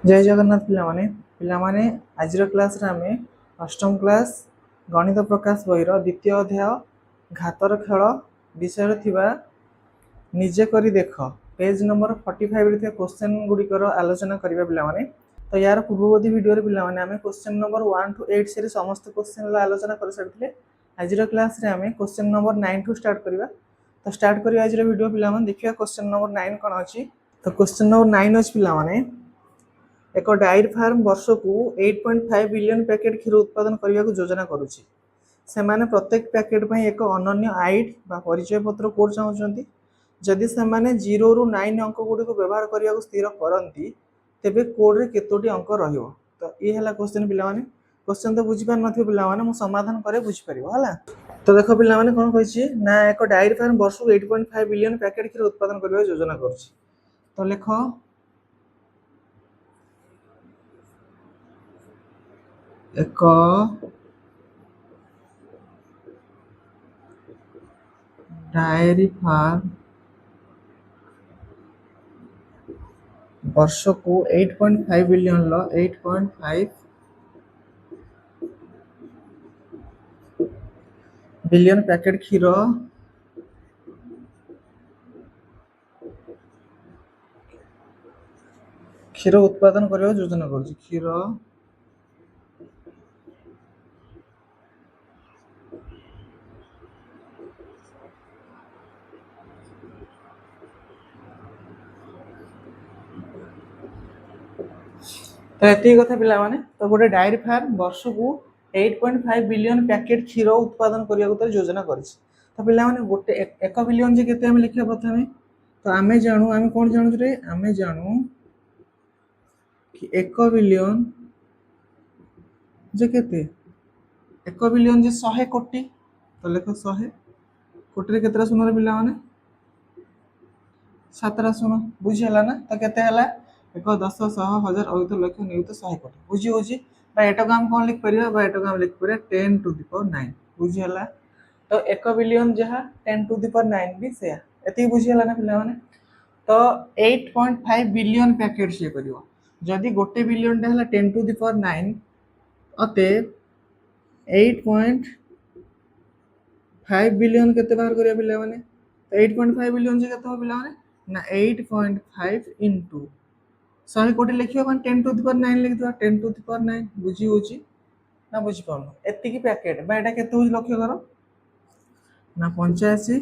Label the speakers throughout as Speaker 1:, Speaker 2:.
Speaker 1: जय जगन्नाथ पिलामाने आज क्लास रे आमे अष्टम क्लास गणित प्रकाश बहिर द्वितीय अध्याय घातर खेल विषय थिबा निजे करी देख पेज नंबर 45 रे क्वेश्चन गुडिकर आलोचना करिबा पिलामाने। तो यार पूर्ववर्ती वीडियो रे पिलामाने आमे क्वेश्चन नंबर 1 टू 8 से समस्त क्वेश्चन ला आलोचना कर सारथिले। आज क्लास रे आमे क्वेश्चन नंबर 9 टू स्टार्ट करिबा। तो स्टार्ट करिया आज वीडियो पिलामाने देखिया क्वेश्चन नंबर 9 कोन अछि। तो क्वेश्चन नंबर 9 अछि पिलामाने एक डायरी फार्म वर्ष को 8.5 बिलियन पैकेट क्षीर उत्पादन करने को योजना करुच्ची। सेमाने प्रत्येक पैकेट पर एक अनन्य आईडी बा परिचय पत्र कोड चाहते। जदि से 0 रू 9 अंक गुड़ी को व्यवहार करने को स्थिर करती तेबे कोड रे केतोटी अंक रहिबो। तो ये है क्वेश्चन पिलामाने। क्वेश्चन तो बुझी पार नथिबो पिलामाने, मु समाधान करे बुझी परिबो हला। तो देखो पिलामाने कोन कहिछि ना एक डायरी फार्म वर्ष को 8.5 बिलियन पैकेट क्षीर उत्पादन करने योजना करुच्ची। तो लेखो एक डायरी फार्म वर्ष को 8.5 बिलियन लो 8.5 बिलियन पैकेट क्षीर उत्पादन करने योजना करुच्ची। क्षीर तो ये कथा पिला माने। तो गोटे डायरी फार्म वर्ष को 8.5 बिलियन पैकेट क्षीर उत्पादन करने योजना करिछि। तो पिला माने गोटे 1 बिलियन जे केते हम लिखिया प्रथमे। तो आमे जानू आमे कोन जानू रे आमे जानू कि 1 बिलियन जे केते 1 बिलियन जे 100 कोटी। तो लेख 100 कोटी रे केतरा शून्य रे पिला माने 7 शून्य बुझी हला ना। तो केते हला 1 10 100 1000 अयुत लक्ष नियुत 100 कोटी बुझी होची। बा एटा को हम कोन लिख परिबा बा एटा को हम लिख परिबा 10 टू द पावर 9 बुझी हला। तो 1 बिलियन जहा 10 टू द पावर 9 भी से एती बुझी हला ना पिला माने। तो 8.5 बिलियन पैकेट से करिवो। जदि गोटे बिलियन टा हला 10 टू द पावर 9 अते 8.5 बिलियन केते बाहर करिया पिला माने। तो 8.5 बिलियन जे केते हो पिला माने ना 8.5 इनटू 100 कोटी लिखियो कौन 10 टू द पावर 9 लिख दियो 10 टू द पावर 9 बुझी होची ना बुझी पाउनो। एति की पैकेट बा एटा केते होची लक्ष्य करो ना 85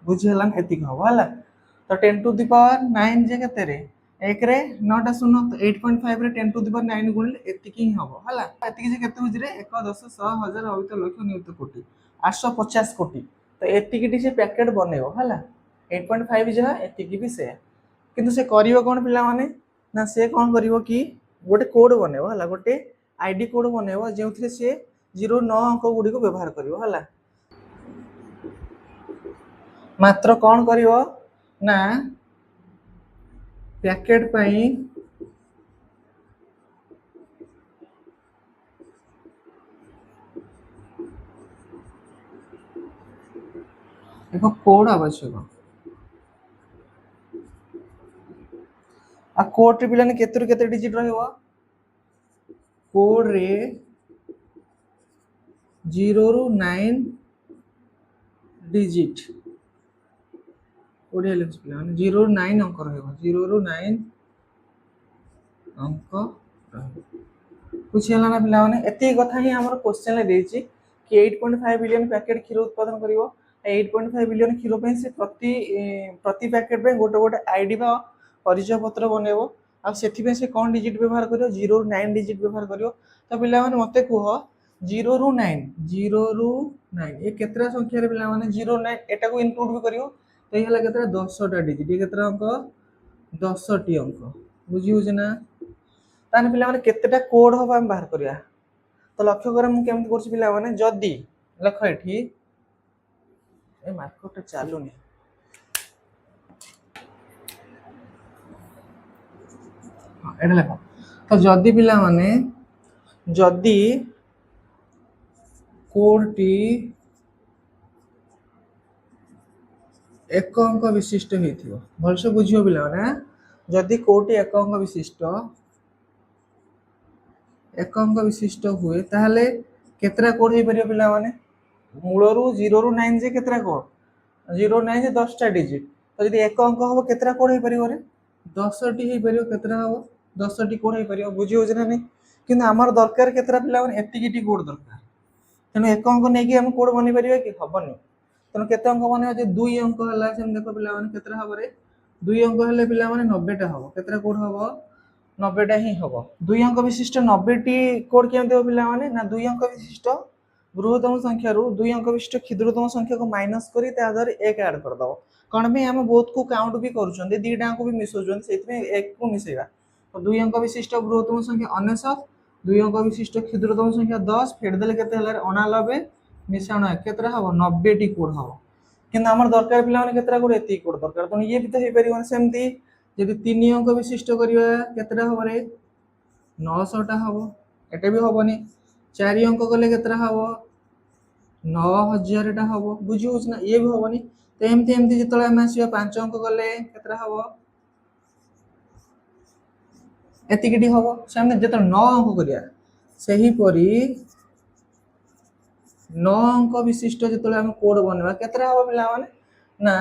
Speaker 1: बुझी हला ना एति हो हला। तो 10 टू द पावर 9 जे केते रे 1 रे 9 टा शून्य। तो 8.5 रे 10 टू द पावर 9 गुणिले एति की हबो हला। एति की जे केते होची रे 1 10 100 1000 अयुत लक्ष नियुत कोटी 850 कोटी। तो एति की से पैकेट बनेबो हला 8.5 जहा एति की भी से किंतु से करिवो कोन पिला माने ना से कोन करिवो कि गोटे कोड बनेबो हला गोटे आईडी कोड बनेबो जेउथरे से 0 9 अंक गुडी को व्यवहार करिवो हला। मात्र कोन करिवो ना पैकेट पई एक कोड आवश्यक। आ कोड रे पिलाने केते केते डिजिट रहइबो कोड रे 0 रू 9 डिजिट ओडिया लिख पिला माने 0 रू 9 अंक रहइबो 0 रू 9 अंक बुझियला ना पिला माने। एते कथा ही हमर क्वेश्चन ले देछि कि 8.5 बिलियन पैकेट क्षीर उत्पादन करिवो। 8.5 बिलियन क्षीर पे से प्रति पैकेट पे गोटे गोटे आईडी बा परिचय पत्र बनेबो। आ सेथि पे से कोन डिजिट व्यवहार करियो 0 रू 9 डिजिट व्यवहार करियो। तो पिला माने मते कुह 0 रू 9 ये केतरा संख्या रे पिला माने 0 9 एटा को इंक्लूड भी करियो। तो ये हला केतरा 10 टा डिजिट ये केतरा अंक 10 टी अंक बुझी होछ ना। ताने पिला माने केतेटा कोड हो हम बाहर करिया। तो लक्ष्य करे मु केमति करछि पिला माने जदी लख एठी ए मार्कट चालुनी हां एटा लख। तो जदी पिला माने जदी कोड टी एक अंक विशिष्ट हेथियो भलसे बुझियो पिला माने जदि कोटी एक अंक विशिष्ट हुए ताहले केतरा कोड हो पारियो पिला माने मूलरू 0 रु 9 जे केतरा कोड 0 9 जे 10 टा डिजिट तो जदि एक अंक हबो केतरा कोड हो पारियो रे 10 टी हो पारियो केतरा हबो 10 टी कोड हो पारियो बुझी होछ ना नहीं किंतु हमर दरकार केतरा पिला माने एतिकी टी कोड दरकार तेणु एक अंक नहीं कि हम कोड बनी पारिबा कि हबनी तेणु केते अंक बने जे 2 अंक हला सेम देखो पिला माने केतरा हबो रे 2 अंक हेले पिला माने 90 टा हबो केतरा कोड हबो 90 टा ही हबो 2 अंक विशिष्ट 90 टी कोड केमते हो पिला माने ना 2 अंक विशिष्ट बृहत्तम संख्या रु 2 अंक विशिष्ट क्षुद्रतम संख्या को माइनस करी ता आधार 1 ऐड कर दबो कौन भी हम बहुत को काउंट भी करूछन दीटा को भी मिसोछन सेति में 1 को मिसेगा तो 2 अंक विशिष्ट बृहत्तम संख्या 99 2 अंक विशिष्ट क्षुद्रतम संख्या 10 फेड देले केते हला 89 मिसाण केतरा हबो 90 टी कोड हबो किंतु हमर दरकार पिला माने केतरा कोड एति कोड दरकार तो ये भी तो हे परिबन सेमती यदि 3 अंक विशिष्ट करिवा केतरा हबो रे 900 टा हबो एटा भी हबोनी 4 अंक गले केतरा हबो 9000 टा हबो बुझी होछ ना ये भी हबोनी तो एमती एमती जतले हम आसीबा 5 अंक गले केतरा हबो एतिकिटी हबो सामने जतले 9 अंक करिया सही परी 9 अंक विशिष्ट जतले हम कोड बनवा केतरा हबो पिला माने ना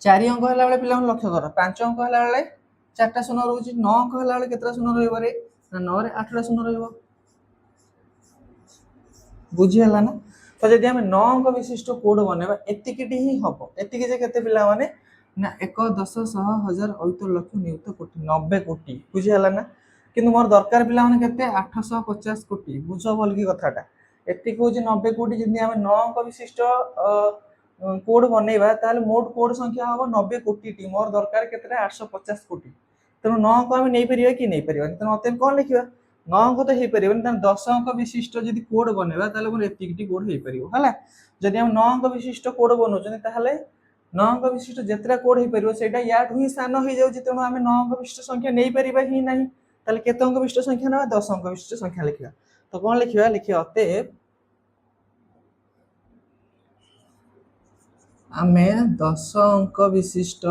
Speaker 1: 4 अंक हला बेले पिला मन लक्ष्य कर 5 अंक हला बेले 4टा शून्य रहउची 9 अंक हला बेले केतरा शून्य रहइबो रे ना 9 रे 8टा शून्य रहइबो बुझी हला ना तो जदि हम 9 अंक विशिष्ट कोड बनेबा एतिकिटी ही हबो एतिकी जे केते पिला माने ना 1 10 100 1000 अयुत लक्ष नियुत कोटी 90 कोटी बुझी हला ना किंतु मोर दरकार पिला माने केते 850 कोटी बुझो बोल की कथाटा एतिक होची 90 कोटी जदि हम 9 अंक विशिष्ट कोड बनेबा ताले मोट कोड संख्या हबो 90 कोटी टी मोर दरकार केतरा 850 कोटी तेनु 9 अंक हम नै परिबा कि नै परिबा तेनु अते कोन लिखिबा 9 अंक तो हे परिबन त 10 अंक विशिष्ट जदि कोड बनेबा ताले मोर एतिक टी कोड हे परिबो हला जदि हम 9 अंक विशिष्ट कोड बनोचन ताले 9 अंक विशिष्ट जेतरा कोड हे परिबो सेटा याठु ही स्थान हो जाउची तेनु हम 9 अंक विशिष्ट संख्या नै परिबा ही नाही ताले केते अंक विशिष्ट संख्या ना 10 अंक विशिष्ट संख्या लिखिबा तो कोन लिखिबा लिखिया अते आमे 10 अंक विशिष्ट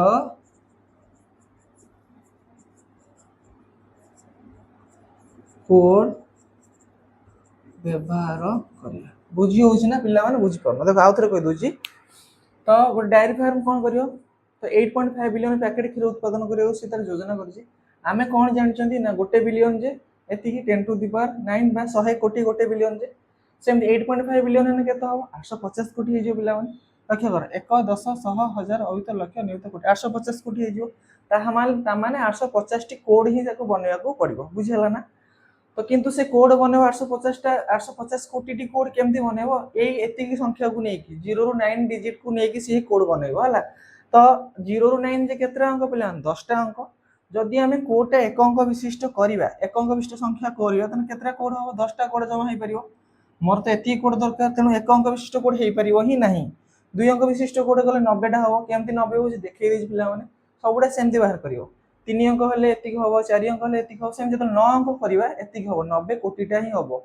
Speaker 1: कोड व्यवहार करिया बुझी होछि ना पिला माने बुझी परनो देखो आउथरे कहि दोछि तो वो डायरी फार्म कोन करियो तो 8.5 बिलियन पैकेट क्षीर उत्पादन करियो से तार योजना करछि आमे कोन जानचंती ना 1 बिलियन जे एति की 10 टू द पावर 9 बा 100 कोटी 1 बिलियन जे सेम 8.5 बिलियन ने केतो हो 850 कोटी हे जो पिला माने लक्ष्य कर 1 10 100 1000 अयुत लक्ष्य नियुत कोटी 850 कोटी हे जो ता माने 850 टी कोड ही जाको बनेया को पड़िबो बुझिला ना तो किंतु से कोड बनेबो 850 कोटी टी कोड केमती बनेबो एई एति की संख्या को नै की 0 रु 9 डिजिट को नै की से कोड बनेबो हला तो 0 रु 9 जे केतरा अंक पिला 10 टा अंक जदि हमें कोडटा एक अंक विशिष्ट करिवा एक अंक विशिष्ट संख्या करिवा तने केतरा कोड हो 10 टा कोड जमा हे परिबो मोर तो एति कोड दरकार तेनु एक अंक विशिष्ट कोड हे परिबो ही नाही 2 अंक विशिष्ट कोड गले 90 टा हो केमती 90 हो देखै देछि पिला माने सबुडा सेमती बाहर करियो 3 अंक हेले एतिक हबो 4 अंक हेले एतिक हो सेम जत 9 अंक करिवा एतिक हबो 90 कोटी टा ही हबो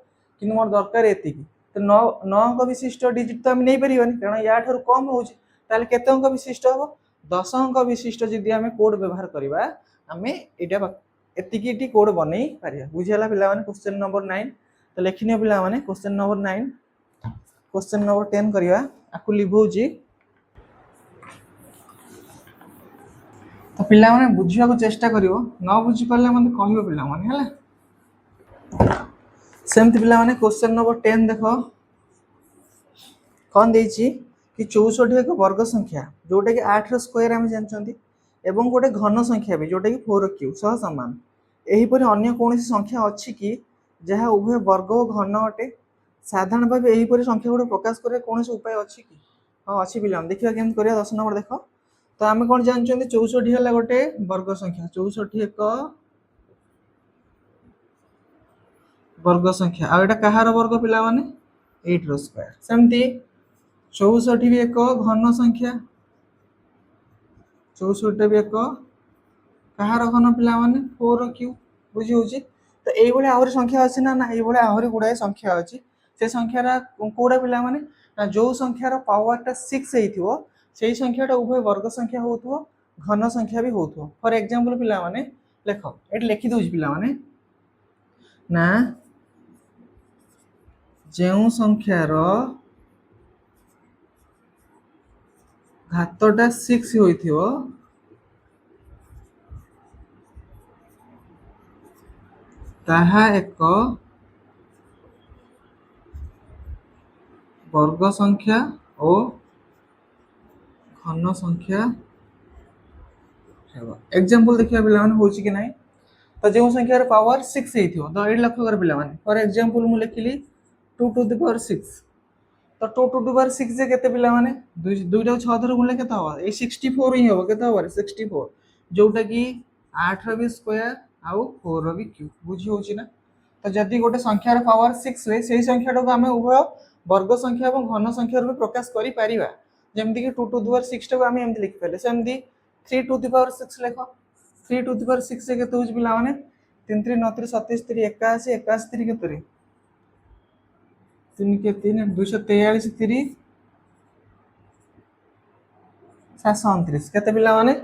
Speaker 1: किनु मोर दरकार एतिक तो 9 अंक विशिष्ट डिजिट तो हम नै परिबानी कारण या ठर कम होउची ताले केते अंक विशिष्ट हबो 10 अंक विशिष्ट जदि हमें कोड व्यवहार करिवा हमें एटा एतिकी टी कोड बनै पारिया बुझियाला पिला माने क्वेश्चन नंबर 9 तो लेखिनियो पिला माने क्वेश्चन नंबर 9 क्वेश्चन नंबर 10 करिवा आकु लिभौजी तो पिला माने बुझिया को चेष्टा करिवो न बुझि परले मते कहिवो पिला माने हला सेमति पिला माने क्वेश्चन नंबर 10 देखो कोन देछि कि 64 एक वर्ग संख्या जोटा कि 8 रो स्क्वायर हम जानचंती एवं गोटे घन संख्या भी जोटा कि 4 सह समान एही परि अन्य कोनोसी संख्या अछि कि जहा उभय वर्ग और घन अटे साधारण भाबे एही परि संख्या गुड प्रकाश करे कोनोसी उपाय अछि कि हां अछि पिला देखिबा केम करिया 10 नंबर देखो तो आम कौन जानते 64 है गोटे वर्ग संख्या 64 एक वर्ग संख्या आटा कहार वर्ग पिला माने 8 रो स्क्वायर सेमती 64 भी एक घन संख्या 64 भी एक कहार घन पिला माने 4 बुझी होची तो एई बळे आहुरी संख्या अछि ना ना एई बळे आहुरी गुडाय संख्या अछि से संख्यारा कोडा पिला माने जो संख्यार पावर टा 6 हेइथिवो सेही संख्याटा उभय वर्ग संख्या होतुवो घन संख्या भी होथो। फॉर एग्जांपल पिला माने लेख एट लिखि दउछ पिला माने ना जेउ संख्यार घातटा 6 होइथियो ताहा एक वर्ग संख्या और घन संख्या हेबो। एग्जांपल देखिया पिला माने होची कि नाही तो जो संख्यार पावर 6 हेथियो तो एट लक्ष्य कर पिला माने फॉर एग्जांपल मु लिखिली 2 टू द पावर 6 तो 2 टू द पावर 6 जे केते पिला माने दुईटा 6 धर गुणले केते हबो ए 64 ही हबो केते हबो 64 जोटा कि 8 रो भी स्क्वायर आउ 4 रो भी क्यूब बुझी होची ना। तो जदि गोटे संख्यार पावर 6 हुए सेही संख्याटा को हमें उभय वर्ग संख्या और घन संख्या रूप प्रकाश करि परिबा जेमति कि 2 टू द पावर 6 टाको हमें एमति लिखि पले सेमति 3 टू द पावर 6 लेखो 3 टू द पावर 6 से केते होची पिला माने 3 3 9 3 37 3 81 81 3 केते रे 3 के 3 243 3 729 केते पिला माने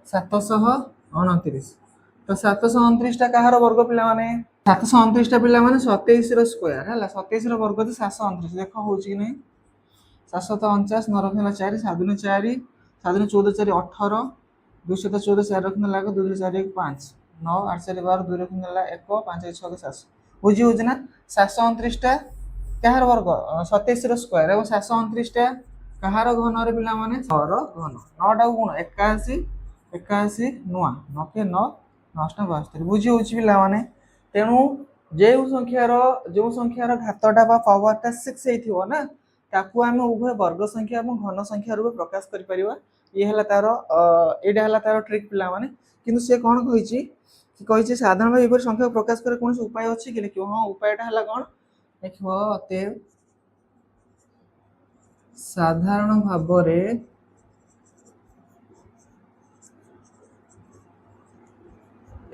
Speaker 1: 729 तो 729 टा कहार वर्ग पिला माने 729 टा पिला माने 27 रो स्क्वायर हला 27 रो वर्ग तो 729 देखो होची कि नहीं 749 9 रखना 4 7 दिन 4 7 दिन 14 4 18 214 4 रखना लाग 2 4 1 5 9 8 4 12 2 रखना ला 1 5 1 6 7 बुझी होची ना 729 टा कहार वर्ग 27 रो स्क्वायर और 729 टा कहार घन रे पिला माने 6 रो घन 9 टा गुण 81 81 नुआ 9 के 9 9 टा 72 बुझी होची पिला माने तेणु जो संख्यार घातटा बा पावरटा 6 हेथिवो ना ताकू आमे उभय वर्ग संख्या और घन संख्या रूप प्रकाश करि परिबा ये हला तार एडा हला तार ट्रिक पिला माने किंतु से कोन कहिछि कि कहिछि साधारण भाव एपर संख्या प्रकाश करे कोन उपाय अछि कि लिखियो हां उपायटा हला कोन देखियो अते साधारण भाव रे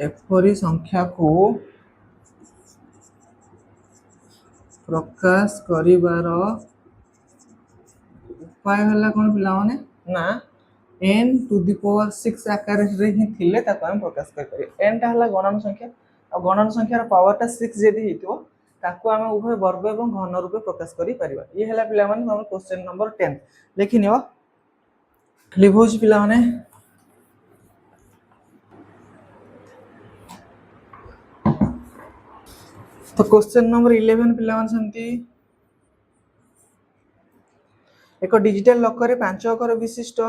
Speaker 1: एपरी संख्या को प्रकाश करिवार उपाय हला कोन पिला माने ना n टू द पावर 6 आकार रे ही थिले ताको हम प्रकाश कर पारे n टा हला गणन संख्या और गणन संख्यार पावरटा 6 जेदी हितो ताको हम उभय वर्ग एवं घन रूपे प्रकाश करि परिबा ये हला पिला माने हम क्वेश्चन नंबर 10 लिखिनियो लिभोज पिला माने तो क्वेश्चन नंबर 11 पिला माने समिति एक डिजिटल लकर 5 अक्षर विशिष्ट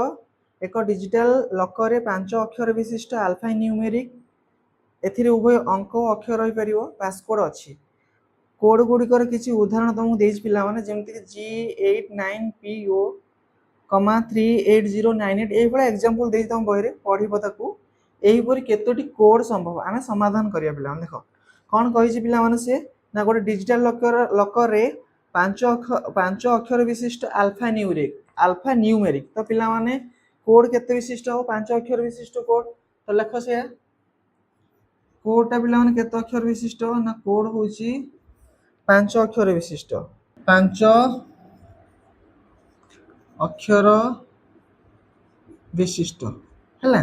Speaker 1: एक डिजिटल लकर 5 अक्षर विशिष्ट अल्फा न्यूमेरिक एथिरे उभय अंक अक्षर रही परिवो पासकोड अछि कोड गुडिकर किछि उदाहरण तुमको देज पिला माने जेमति G89PO 38098 एई बडा एग्जांपल देज तुम बहिरे पढिबो ताकू एई परि केतोटी कोड संभव आमे समाधान करिया पिला देखो कोन कहि छि पिला माने से ना गोटे डिजिटल लकर रे 5 अक्षर विशिष्ट अल्फा न्यूमेरिक तो पिला माने कोड केते विशिष्ट हो 5 अक्षर विशिष्ट कोड तो लेख से कोडटा पिला माने केते अक्षर विशिष्ट ना कोड होची 5 अक्षर विशिष्ट 5 अक्षर विशिष्ट हला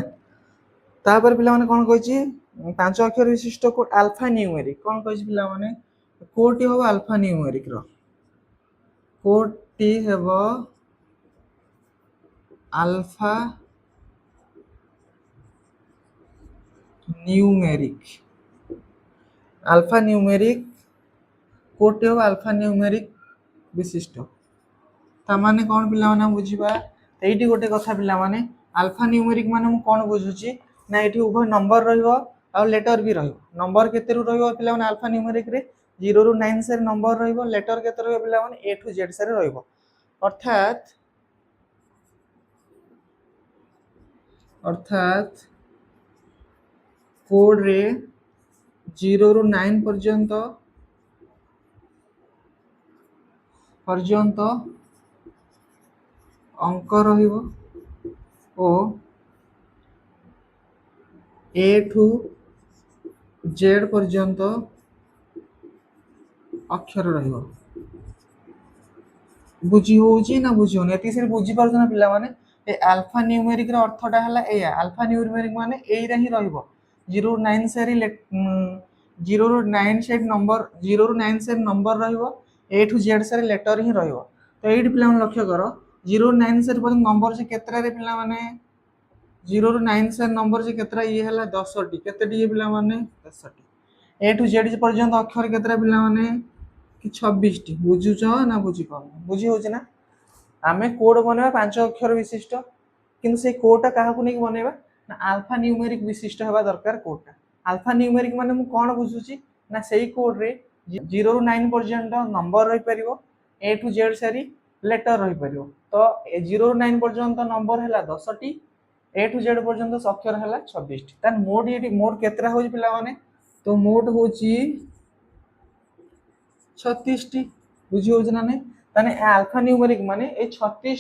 Speaker 1: तापर पिला माने कोन कहै छी 5 अक्षर विशिष्ट कोड अल्फा न्यूमेरिक कोन कहै छी पिला माने कोड टी हो अल्फा न्यूमेरिक रो कोड टी हेबो अल्फा न्यूमेरिक कोड टी हो अल्फा न्यूमेरिक विशिष्ट ता माने कोन पिला माने बुझिबा एइटी गोटे कथा पिला माने अल्फा न्यूमेरिक माने मु कोन बुझुची ना एठी उभय नंबर रहिबो आ लेटर भी रहिबो नंबर केते रु रहिबो पिला माने अल्फा न्यूमेरिक रे 0 रु 9 से नंबर रहिबो लेटर केते रहिबो पिला माने A टू Z से रहिबो अर्थात कोड रे 0 रु 9 पर्यंत अंक रहिबो ओ A टू Z पर्यंत अक्षर रहिबो बुझी होउची ना बुझी होनी एति से बुझी पारछ ना पिला माने ए अल्फा न्यूमेरिक रो अर्थटा हला एया अल्फा न्यूमेरिक माने एइरा ही रहइबो 0 ରୁ 9 सारी 0 ରୁ 9 सेट नंबर 0 ରୁ 9 सेट नंबर रहइबो ए टू जेड सारी लेटर ही रहइबो तो एइट पिला मन लक्ष्य करो 0 ରୁ 9 सेट पर्यंत नंबर से केतरा रे पिला माने 0 ରୁ 9 सेट नंबर से केतरा ये हला 10 टी केते टी पिला माने 10 टी ए टू जेड पर्यंत अक्षर केतरा पिला माने कि 26 टी बुझुछ ना बुझी पाउ बुझी होछ ना आमे कोड बनेबा 5 अक्षर विशिष्ट किंतु से कोडटा काहाकू नै बनेबा ना अल्फा न्यूमेरिक विशिष्ट हेबा दरकार कोडटा अल्फा न्यूमेरिक माने मु कोन बुझुची ना सेही कोड रे 0 ରୁ 9 पर्यंत नंबर रही परिबो ए टू जेड सारी लेटर रही परिबो तो 0 ରୁ 9 पर्यंत नंबर हैला 10 टी ए टू जेड पर्यंत अक्षर हैला 26 टी तान मोड एटी मोड केतरा होची पिला माने तो मोड होची 36 टी बुझी होछ ना नै ताने अल्फा न्यूमेरिक माने ए 36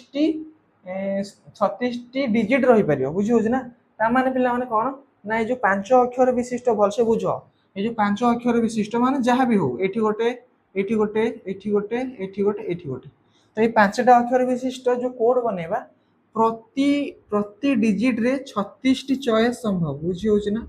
Speaker 1: टी डिजिट रही परियो बुझी होछ ना ता माने पिला माने कोन ना ए जो 5 अक्षर विशिष्ट भलसे बुझो ए जो 5 अक्षर विशिष्ट माने जहा भी हो एठी गोटे एठी गोटे एठी गोटे एठी गोटे एठी गोटे तो ये 5टा अक्षर विशिष्ट जो कोड बनेबा प्रति प्रति डिजिट रे 36 टी चॉइस संभव बुझी होछ ना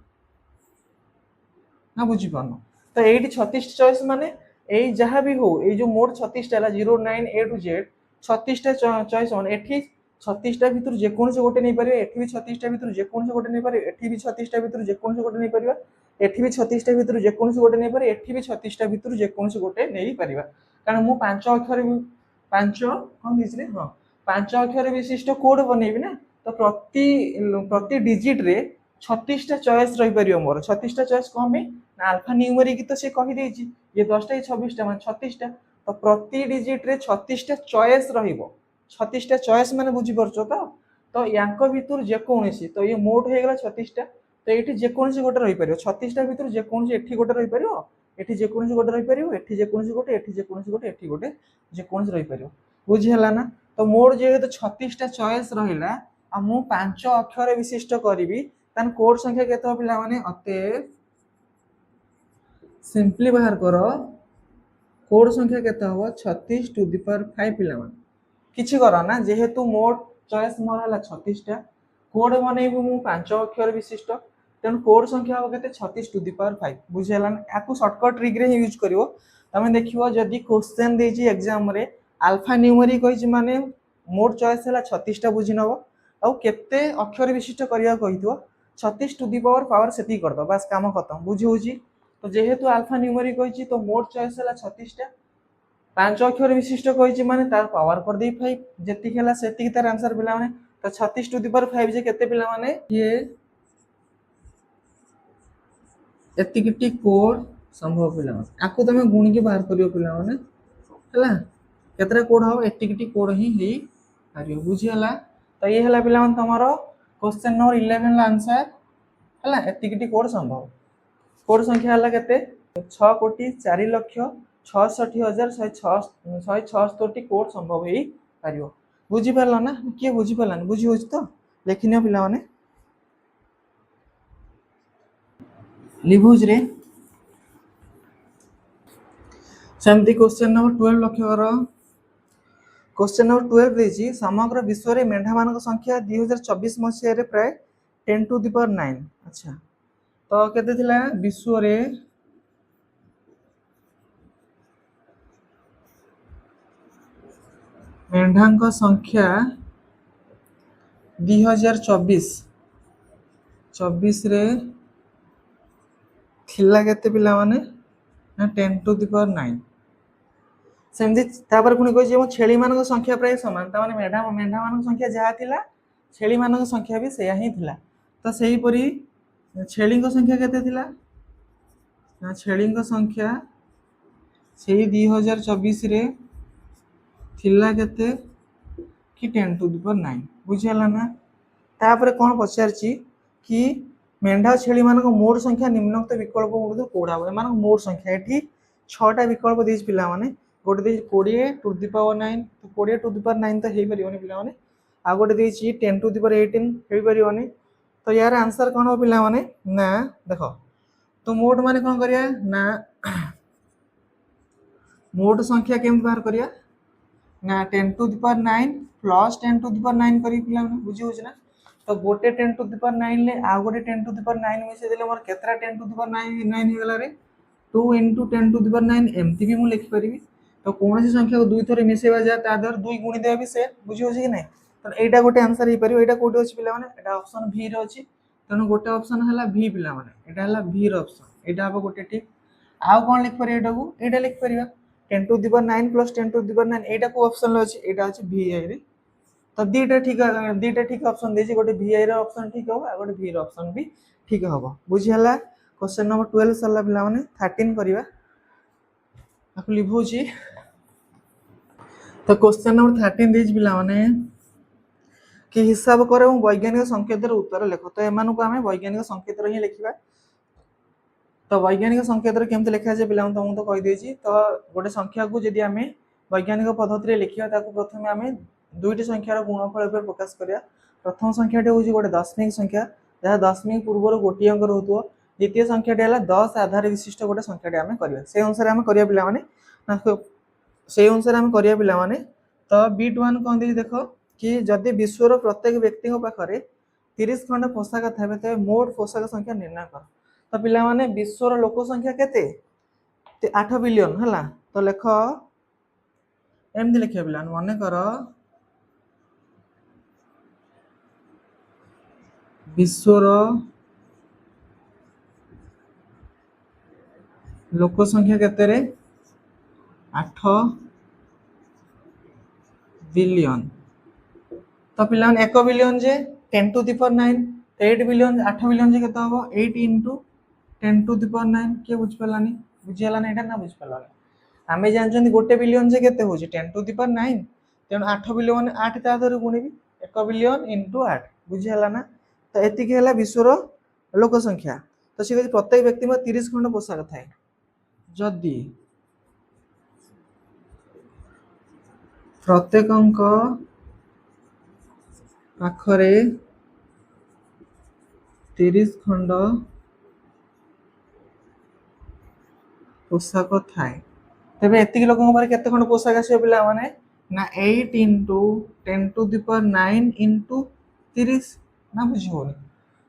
Speaker 1: बुझी पानो तो एठी 36 चॉइस माने ए जहा भी हो ए जो मोड 36 टा 0 9 ए टू जेड 36 टा चॉइस ऑन एठी 36 टा भितर जे कोन से गोटे नै परिबे एठी भी 36 टा भितर जे कोन से गोटे नै परिबे एठी भी 36 टा भितर जे कोन से गोटे नै परिबा एठी भी 36 टा भितर जे कोन से गोटे नै परिबे एठी भी 36 टा भितर जे कोन से गोटे नै परिबा कारण मु 5 अक्षर 5 हम दिसले हां 5 अक्षर विशिष्ट कोड बनेबी ना तो प्रति प्रति डिजिट रे 36 टा चॉइस रही परियो मोर 36 टा चॉइस कोन में ना अल्फा न्यूमेरिक तो से कहि देछि ये 10 टा 26 टा माने 36 टा तो प्रति डिजिट रे 36 टा चॉइस रहिबो 36 टा चॉइस माने बुझी परछो तो यांको भितर जे कोनसी तो ये मोड हे गेला 36 टा तो एठी जे कोनसी गोटे रही परियो 36 टा भितर जे कोनसी एठी गोटे रही परियो एठी जे कोनसी गोटे रही परियो एठी जे कोनसी गोटे एठी जे कोनसी गोटे एठी गोटे जे कोनसी रही परियो बुझी हला ना तो मोड जे तो 36 टा चॉइस रहिला आ मु 5 अक्षर विशिष्ट करिवि तान कोड संख्या केतो पिला माने अते सिंपली बाहर करो कोड संख्या केते हो 36 टू द पावर 5 पिला माने किछि करो ना जेहेतु मोड चॉइस मोर हला 36 टा कोड बनेबो मु 5 अक्षर विशिष्ट तेन कोड संख्या हो केते 36 टू द पावर 5 बुझी हला ना याकू शॉर्टकट ट्रिक रे ही यूज करिवो तमे देखिवो जदी क्वेश्चन देजी एग्जाम रे अल्फा न्यूमेरिक कहिछि माने मोड चॉइस हला 36 टा बुझी नबो आ केते अक्षर विशिष्ट करिया कहितो 36 टू द पावर सेती कर दो बस काम खत्म बुझी होजी तो जेहेतु अल्फा न्यूमेरिक कहिछि तो मोड चॉइस हला 36 टा 5 अक्षर विशिष्ट कहिछि माने तार पावर कर दे 5 जेति खेला सेति तार आंसर पिला माने तो 36 टू द पावर 5 जे केते पिला माने ये एतिकिटी कोड संभव पिला माने आकु तमे गुणी के बाहर करियो पिला माने हला केतरा कोड हो एतिकिटी कोड ही हे आरियो बुझी हला तो ये हला पिला माने तमरो क्वेश्चन नंबर 11 ला आंसर हला एतिकिटी कोड संभव कोड संख्या हला केते 6 कोटी 4 लाख 66,176 कोड संभव हे पारियो बुझी परला ना के बुझी परलानी बुझी होछ तो लेखिनियो पिला माने लिभुज रे सेमती क्वेश्चन नंबर 12 लक्ष्य करो क्वेश्चन नंबर 12 देजी समग्र विश्व रे मेंढा मानक संख्या 2024 मसिया रे प्राय 10 टू द पावर 9 अच्छा तो केते थिला विश्व रे मेंढांक संख्या 2024 रे थिला केते पिला माने 10 टू द पावर 9 सेमती तापर पुनी कहि जे छेली मानक संख्या प्राय समान ता माने मेंढा मानक संख्या जहा थिला छेली मानक संख्या भी सेया ही थिला तो सेही परी छेली को संख्या केते थिला ना छेली को संख्या सेही 2024 रे थिला केते कि 10 टू द पावर 9 बुझियला ना तापर कोन पचारची कि मेंढा छेली मानक मोड संख्या निम्नोक्त विकल्प गुडो कोडा हो मानक मोड संख्या एठी 6 टा विकल्प देज पिला माने गोटे देज 20 टू द पावर 9 तो 20 टू द पावर 9 तो हे परियोनी पिला माने आ गोटे देछि 10 टू द पावर 18 हे परियोनी तो यार आंसर कोन हो पिला माने ना देखो तो मोड माने कोन करिया ना मोड संख्या केम बाहर करिया ना 10 टू द पावर 9 प्लस 10 टू द पावर 9 करी पिला बुझी होछ ना। तो गोटे 10 टू द पावर 9 ले आ गोटे 10 टू द पावर 9 मिसे देले मोर केतरा 10 टू द पावर 9 हे गला रे 2 into 10 टू द पावर 9 एमती भी मु लिखि परिबी। तो कौन सी संख्या को दुई थरे मिसेबा जा ता दर 2 गुणी देबा भी से बुझी होछ कि नै। तो एटा गोटे आंसर हे परिबो। एटा कोटे अछि पिला माने एटा ऑप्शन भी रे अछि। तेनु गोटे ऑप्शन हला भी पिला माने एटा हला भी रो ऑप्शन एटा अब गोटे ठीक। आउ कोन लिख परिबा एटा को एटा लिख परिबा 10 टू द पावर 9 प्लस 10 टू द पावर 9 एटा को ऑप्शन लो अछि एटा अछि भी आई रे। तो दीटा ठीक ऑप्शन देछि गोटे भी आई रो ऑप्शन ठीक हो आ गोटे भी रो ऑप्शन भी ठीक हो बुझी हला। क्वेश्चन नंबर 12 सरला पिला माने 13 करिवा आकु लिखौछि। तो क्वेश्चन नंबर 13 देछि पिला माने कि हिसाब करे और वैज्ञानिक संकेतर उत्तर लेख। तो एमानु को हमें वैज्ञानिक संकेतर ही लिखिबा। तो वैज्ञानिक संकेतर केमते लिखा जे पिला तो तो कहि देछि। तो गोटे संख्या को यदि हमें वैज्ञानिक पद्धति रे लिखिबा ताको प्रथमे हमें दुईटी संख्यार गुणफल पर प्रकाश करिया। प्रथम संख्याटी होछि गोटे दशमिक संख्या जहा दशमिक पूर्व गोटी अंक रहउतो। द्वितीय संख्याटी हला 10 आधार विशिष्ट गोटे संख्याटी हमें करिया। से अनुसार हमें करिया पिला माने से अनुसार हमें करिया पिला माने। तो बिट 1 कोन दे देखो कि जदि विश्वर प्रत्येक व्यक्ति पाखरे 30 खंड पोशाक थाबे तबे मोट पोशाक संख्या निर्णय कर। तो पिला माने विश्वर लोक संख्या केते 8 बिलियन हला। तो लेख एमदी लिखिया पिला माने कर विश्वर लोक संख्या केते रे 8 बिलियन। तो पिला 1 बिलियन जे 10 to the power 9 8 billion 8 billion जे केते हो 8 into 10 टू द पावर 9 के बुझ पलानी बुझी हला ना एटा ना बुझ पलानी। हमें जानछन गोटे बिलियन जे केते होछि 10 टू द पावर 9 तेन 8 बिलियन 8 ता धरि गुणिबी 1 बिलियन into 8 बुझी हला ना। तो एति के हला विश्वर लोक संख्या। तो से प्रत्येक व्यक्ति में 30 खंड पोशाक थाए जदि प्रत्येक अंक पाखरे 30 खंड पोशाक थाए तेबे एति लोक पारे केते खंड पोशाक आसे पिला माने ना 8 into 10 to the power 9 into 30 ना बुझिबोनी।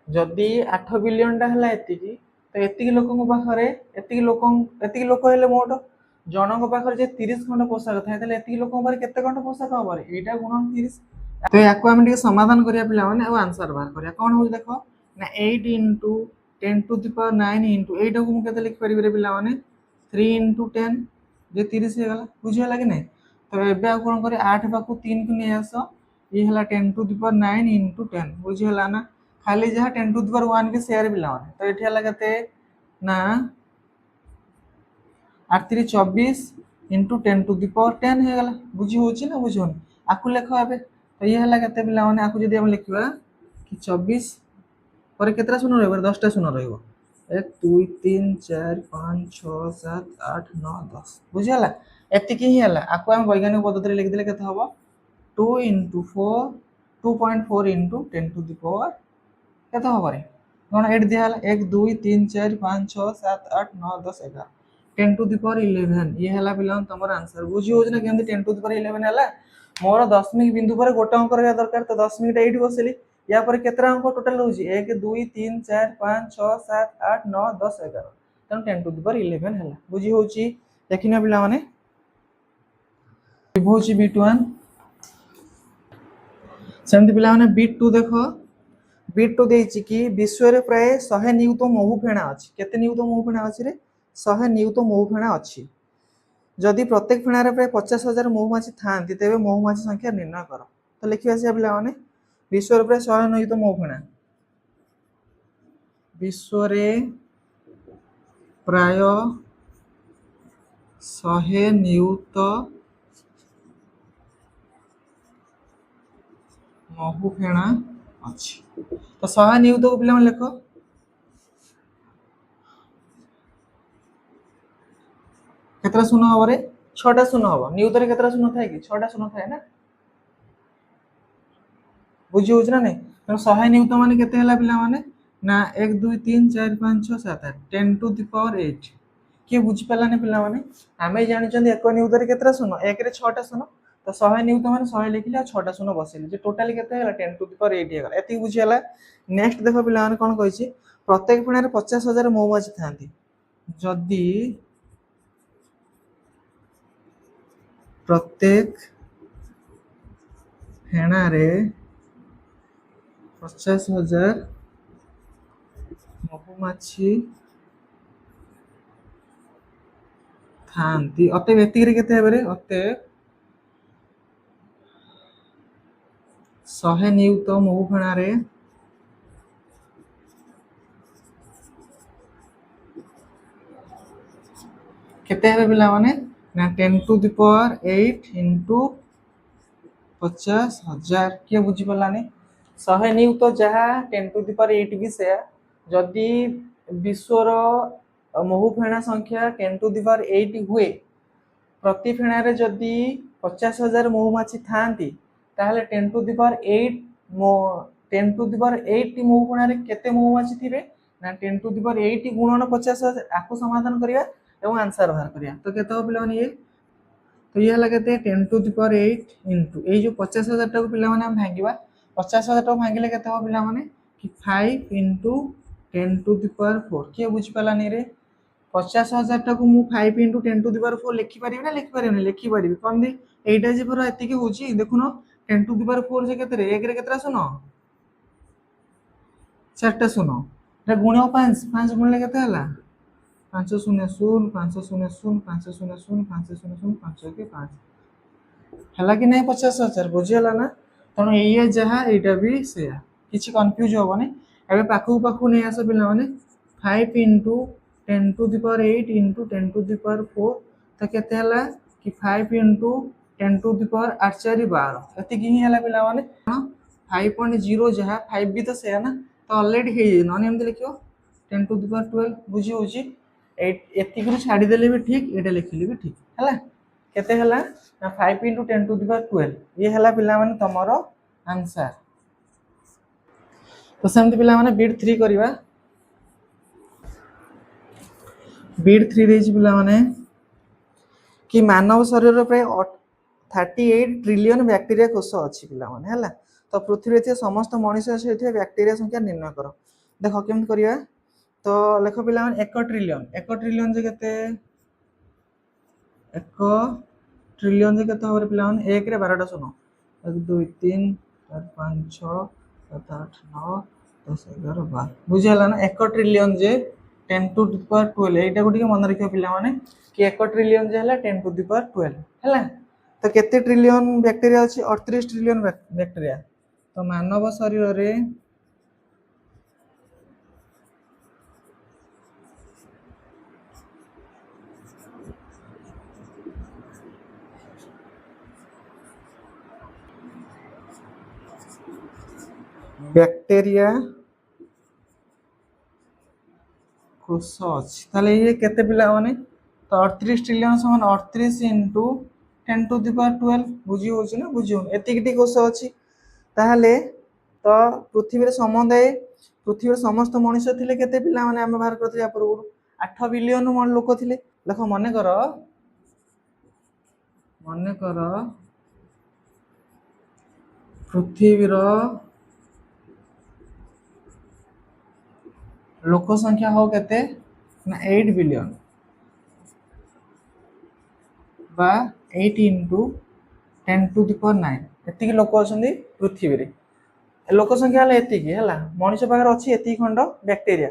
Speaker 1: जदि 8 बिलियन टा हला एति की तो एति लोक पाखरे एति लोक हेले मोट जनक पाखरे जे 30 खंड पोशाक थाए तले एति लोक पारे केते खंड पोशाक हबारे एटा गुणन 30। तो याको हम ଟିକେ समाधान करिया पिला माने आ आंसर बाहर करिया कोन हो देखो ना 8 into 10 to the power 9 into 8 को हम केते लिख परिबे रे पिला माने 3 into 10 जे 30 हे गला बुझिया लागे नै। तो एबे आ कोन करे 8 बाकू 3 को नै आसो ये हला 10 टू द पावर 9 into 10 बुझिया ला ना खाली जहा 10 टू द पावर 1 के शेयर पिला माने। तो एठी हला केते ना 8 3 24 into 10 टू द पावर 10 हे गला बुझी होची ना बुझोन आकु लेखो आबे। तो ये हला केते पिला माने आकु जदी हम लिखिबा कि 24 पर केतरा शून्य रहबो 10 टा शून्य रहबो 1 2 3 4 5 6 7 8 9 10 बुझी हला एति की ही हला आकु हम वैज्ञानिक पद्धति रे लिख देले केते हबो 2 into 4 2.4 into 10 to the power केते हबो रे कोन 8 दिया हला 1 2 3 4 5 6 7 8 9 10 11 10 टू द पावर 11 ये हला पिला तमर आंसर बुझी होज ना केमते 10 टू द पावर 11 हला मोर दशमिक बिंदु पर गोटे अंक रहया दरकार। तो दशमिक टा एठी बसेली या पर केतरा अंक टोटल होजी 1 2 3 4 5 6 7 8 9 10 11 तन 10 टू द पावर 11 हला बुझी होची देखिना पिला माने होची बिट 1 सेमति पिला माने बिट 2 देखो बिट 2 देछि कि विश्व रे प्राय 100 नियुत महु फेणा अछि केते नियुत महु फेणा अछि रे 100 नियुत महु फेणा अछि। जदि प्रत्येक फेणा रे प्राय 50,000 महुमाछी थांती तेबे महुमाछी संख्या निर्णय कर। तो लिखिया से पिला माने विश्व रे प्राय 100 नियुत महु फेणा विश्व रे प्राय 100 नियुत महु फेणा अछि। तो 100 नियुत को पिला माने लेखो केतरा शून्य हबो रे 6 टा शून्य हबो नियुत रे केतरा शून्य थाए कि 6 टा शून्य थाए ना बुझी होछ ना नै। तो 100 नियुत माने केते हला पिला माने ना 1 2 3 4 5 6 7 8 10 टू द पावर 8 के बुझी पला ने पिला माने हमें जानि चंदी 1 नियुत रे केतरा शून्य 1 रे 6 टा शून्य। तो 100 नियुक्त माने 100 लिखिले आ 6टा शून्य बसेले जे टोटली केते होला 10 टू द पावर 8 हेगला एति बुझी होला। नेक्स्ट देखो पिला माने कोन कहिछि प्रत्येक फेणारे 50,000 मौमाछी थांती जदि प्रत्येक फेणारे 50,000 महुमाछी थांती अते एतिरे केते हेबरे अते 100 नियुक्त महु फेणारे केते हेबे पिला माने ना 10 टू द पावर 8 इनटू 50,000 किए बुझी पलानी 100 नियुक्त जहा 10 टू द पावर 8 भी से जदि विश्वर महु फेणा संख्या 10 टू द पावर 8 हुए प्रति फेणारे जदि 50,000 महुमाछी थांती ताहले 10 to the power 8 10 to the power 8 महु फेणारे केते महुमाछी थिबे ना 10 टू द पावर 8 गुणन 50,000 आको समाधान करिया एवं आंसर बाहर करिया तो केते हो पिला माने ये तो ये लगे 10 टू द पावर 8 इनटू ए जो 50,000 टाको पिला माने हम भांगीबा 50,000 टाको भांगिले केते हो पिला माने कि 5 इनटू 10 टू द पावर 4 किए बुझी पलानी रे 50,000 टाको मु 5 इनटू 10 टू द पावर 4 लिखि परिबे ना लिखि परिबे लिखि परिबे कोन दी एटा जे पूरा एति के होची देखुनो 10 टू द पावर 4 जे केते रे 1 रे केतरा सुनो 4टा सुनो रे गुणो 5 5 गुणले केते हला 5 0 0 5 0 0 5 0 0 5 0 0 5 के 5 हला कि नहीं 50,000 बुझी हला ना तनो ये जहा एटा भी से किछि कंफ्यूज होबने एबे पाखु पाखु नै आसो पिला माने 5 into 10 to the power 8 into 10 to the power 4 तो केते हला कि 5 इनटू 10 टू द पावर 8 4 12 एति कि हला पिला माने 5.0 जहा 5 भी तो से ना तो ऑलरेडी हे नन एम लिखियो 10 टू द पावर 12 बुझी होची एति गुरु छाडी देले भी ठीक एटा लिखिले भी ठीक हला केते हला ना 5 इनटू 10 टू द पावर 12 ये हला पिला माने तमरो आंसर तो सेमति पिला माने बीट 3 करिवा बीट 3 देछि पिला माने कि मानव शरीर पे 38 ट्रिलियन बैक्टीरिया कोष अछि पिला माने हला तो पृथ्वी रे समस्त मनुष्य सहित बैक्टीरिया संख्या निर्णय करो देखो केम करिया तो लेखो पिला माने 1 ट्रिलियन जे केते 1 ट्रिलियन जे केते होरे पिला माने 1 रे 12 टा सुनो 1 2 3 4 5 6 7 8 9 10 11 12 बुझियाला ना 1 ट्रिलियन जे 10 टू द पावर 12 एटा को मन रखियो पिला माने कि 1 ट्रिलियन जे हला 10 टू द पावर 12 हला तो केते ट्रिलियन बैक्टीरिया अछि 38 ट्रिलियन बैक्टीरिया तो मानव शरीर रे बैक्टीरिया कोष अछि ताले ये केते पिला माने तो 38 ट्रिलियन समान 38 इनटू 10 टू द पावर 12 बुझी होछि ना बुझी हो एतिकटी कोष अछि ताले तो पृथ्वी रे समस्त मनुष्य थिले केते पिला माने हम बाहर करथि पूर्व 8 बिलियन मन लोक थिले देखो मने कर पृथ्वी रो लोक संख्या हो केते ना 8 बिलियन बा 8 इनटू 10 टू द पावर 9 एतिकी लोक अछंदी पृथ्वी रे लोक संख्या हला एतिकी हला मनुष्य पाखर अछि एतिकी खंड बैक्टीरिया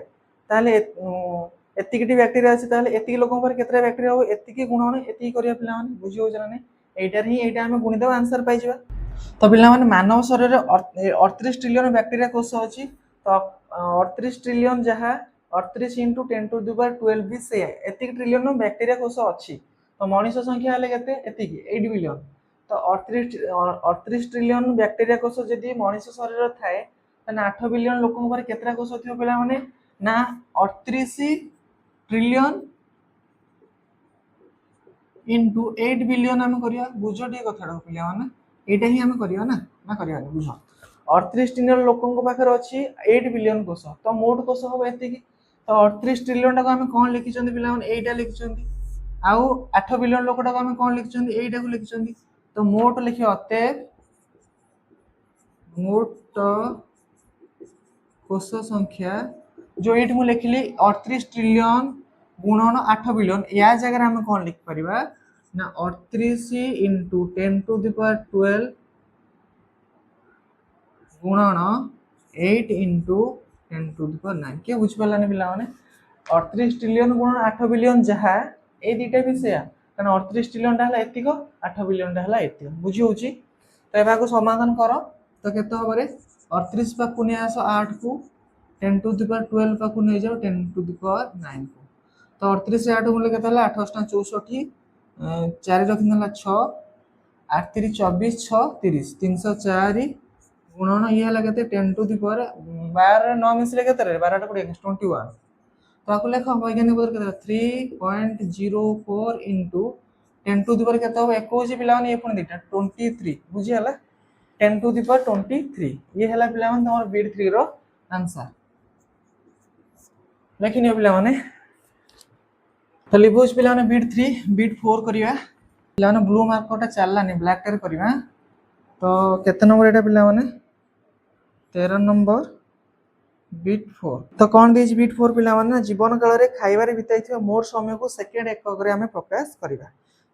Speaker 1: ताले एतिकीटी बैक्टीरिया अछि ताले एतिकी लोकन पर केतरा बैक्टीरिया हो एतिकी गुणन एतिकी करिया पिला माने बुझी हो जना नै एटा हम गुणी देबा आंसर पाइ जिबा तो पिला माने मानव शरीर रे 38 ट्रिलियन बैक्टीरिया कोष अछि तो 38 ट्रिलियन जहा 38 इनटू 10 टू द पावर 12 भी से एतिकी ट्रिलियन बैक्टीरिया कोष अछि तो मनुष्य संख्या हले केते एतिकी 8 बिलियन तो 38 ट्रिलियन बैक्टीरिया कोष जदी मनुष्य शरीर थाए तने 8 बिलियन लोकन पर केतरा कोष थियो पिला माने ना 38 ट्रिलियन इनटू 8 बिलियन हम करिया बुझो टी कथाडा पिला माने एटा ही हम करिया ना करिया बुझो 38 ट्रिलियन लोकन को पाखर अछि 8 बिलियन कोष तो मोट कोष हो एतिकी तो 38 ट्रिलियन टा को हम कोन लिखि चंदी पिला माने एटा लिखि चंदी आउ 8 बिलियन लोकटा को हम कोन लिखि चंदी एटा को लिखि चंदी तो मोट लिखिए अतएव मोट कोश संख्या जो ये मुझे लिखिली 38 ट्रिलियन गुणन 8 बिलियन या जगह आम कौन लिखिपर ना 38 इंटू 10⁻12 गुणन 8 इंटू 10⁻9 किए बुझिपारानी पे 38 ट्रिलियन गुणन 8 बिलियन जहाँ ये दुटा भी से कारण 38 ट्रिलियन एतिक 8 बिलियन एतिक बुझी हो तो समाधान कर तो केत हम 38 पाखु नहीं आस 8 को 10⁻12 पाखु नहीं जाओ 10⁻9 को तो 38 से 8 मूल्य के 8 64 4 रखी 6 8 3 24 6 30 304 गुणन ये है के 10⁻12 9 मिसले के 12 टा 21 तो आपको लेख वैज्ञानिक पद के 3.04 इंटू 10⁻के हम 21 पिला ये पुणी दुटा 23 बुझीगला 10⁻23 ये है पिला तुम बीट 3 रो आंसर लिखिनि पे तो लिभुज पिला बीट 3 बीट 4 करवा पे ब्लू मार्करटा चललानी ब्लैक टार करवा तो केते नंबर एटा पिला 13 नंबर बीट 4 तो कौन दीज बीट 4 पिला माने जीवन काल रे खाइबारे बिताइथिबा मोर समय को सेकेंड एकक रे हमें प्रकाश करिबा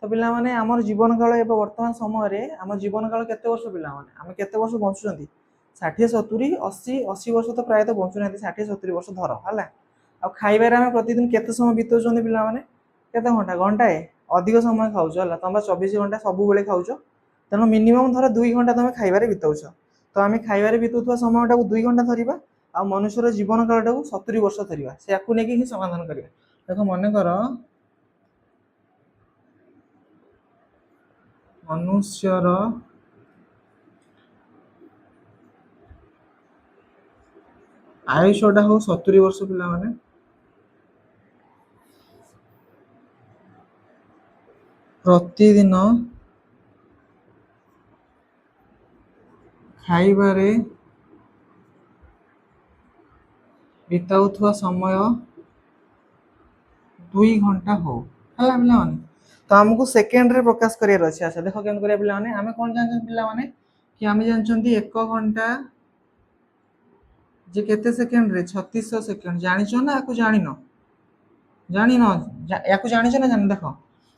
Speaker 1: तो पिला माने हमर जीवन काल एबे वर्तमान समय रे हमर जीवन काल केते वर्ष पिला माने हम केते वर्ष बंचुचंती 60 70 80 80 वर्ष तो प्राय तो बंचुनाती 60 70 वर्ष धर हला आ खाइबारे हम प्रतिदिन केते समय बितौचंती पिला माने केते घंटा घंटाए अधिक समय खाउछ हला तम 24 घंटा सब बेले खाउछ तेनो मिनिमम धर 2 घंटा तमे खाइबारे बितौछ तो आम खाइबारे बितुवा समयटा को 2 घंटा धरिबा आ मनुष्यर जीवन कालटा को 70 वर्ष धरिबा से याकू नेकी ही समाधान करिबा देखो मन कर मनुष्यर आयुषटा हो 70 वर्ष पिला माने प्रतिदिन खाइबारे बिताउथुवा समय 2 घंटा हो हला पिला माने तो हमको सेकेंड रे प्रकाश करियर अछि अच्छा देखो केन करिया पिला माने हमें कोन जान पिला माने कि हमें जानचंती 1 घंटा जे केते सेकेंड रे 3600 सेकेंड जानिछो ना याकू जानिनो जानिनो याकू जानिछो ना जान देखो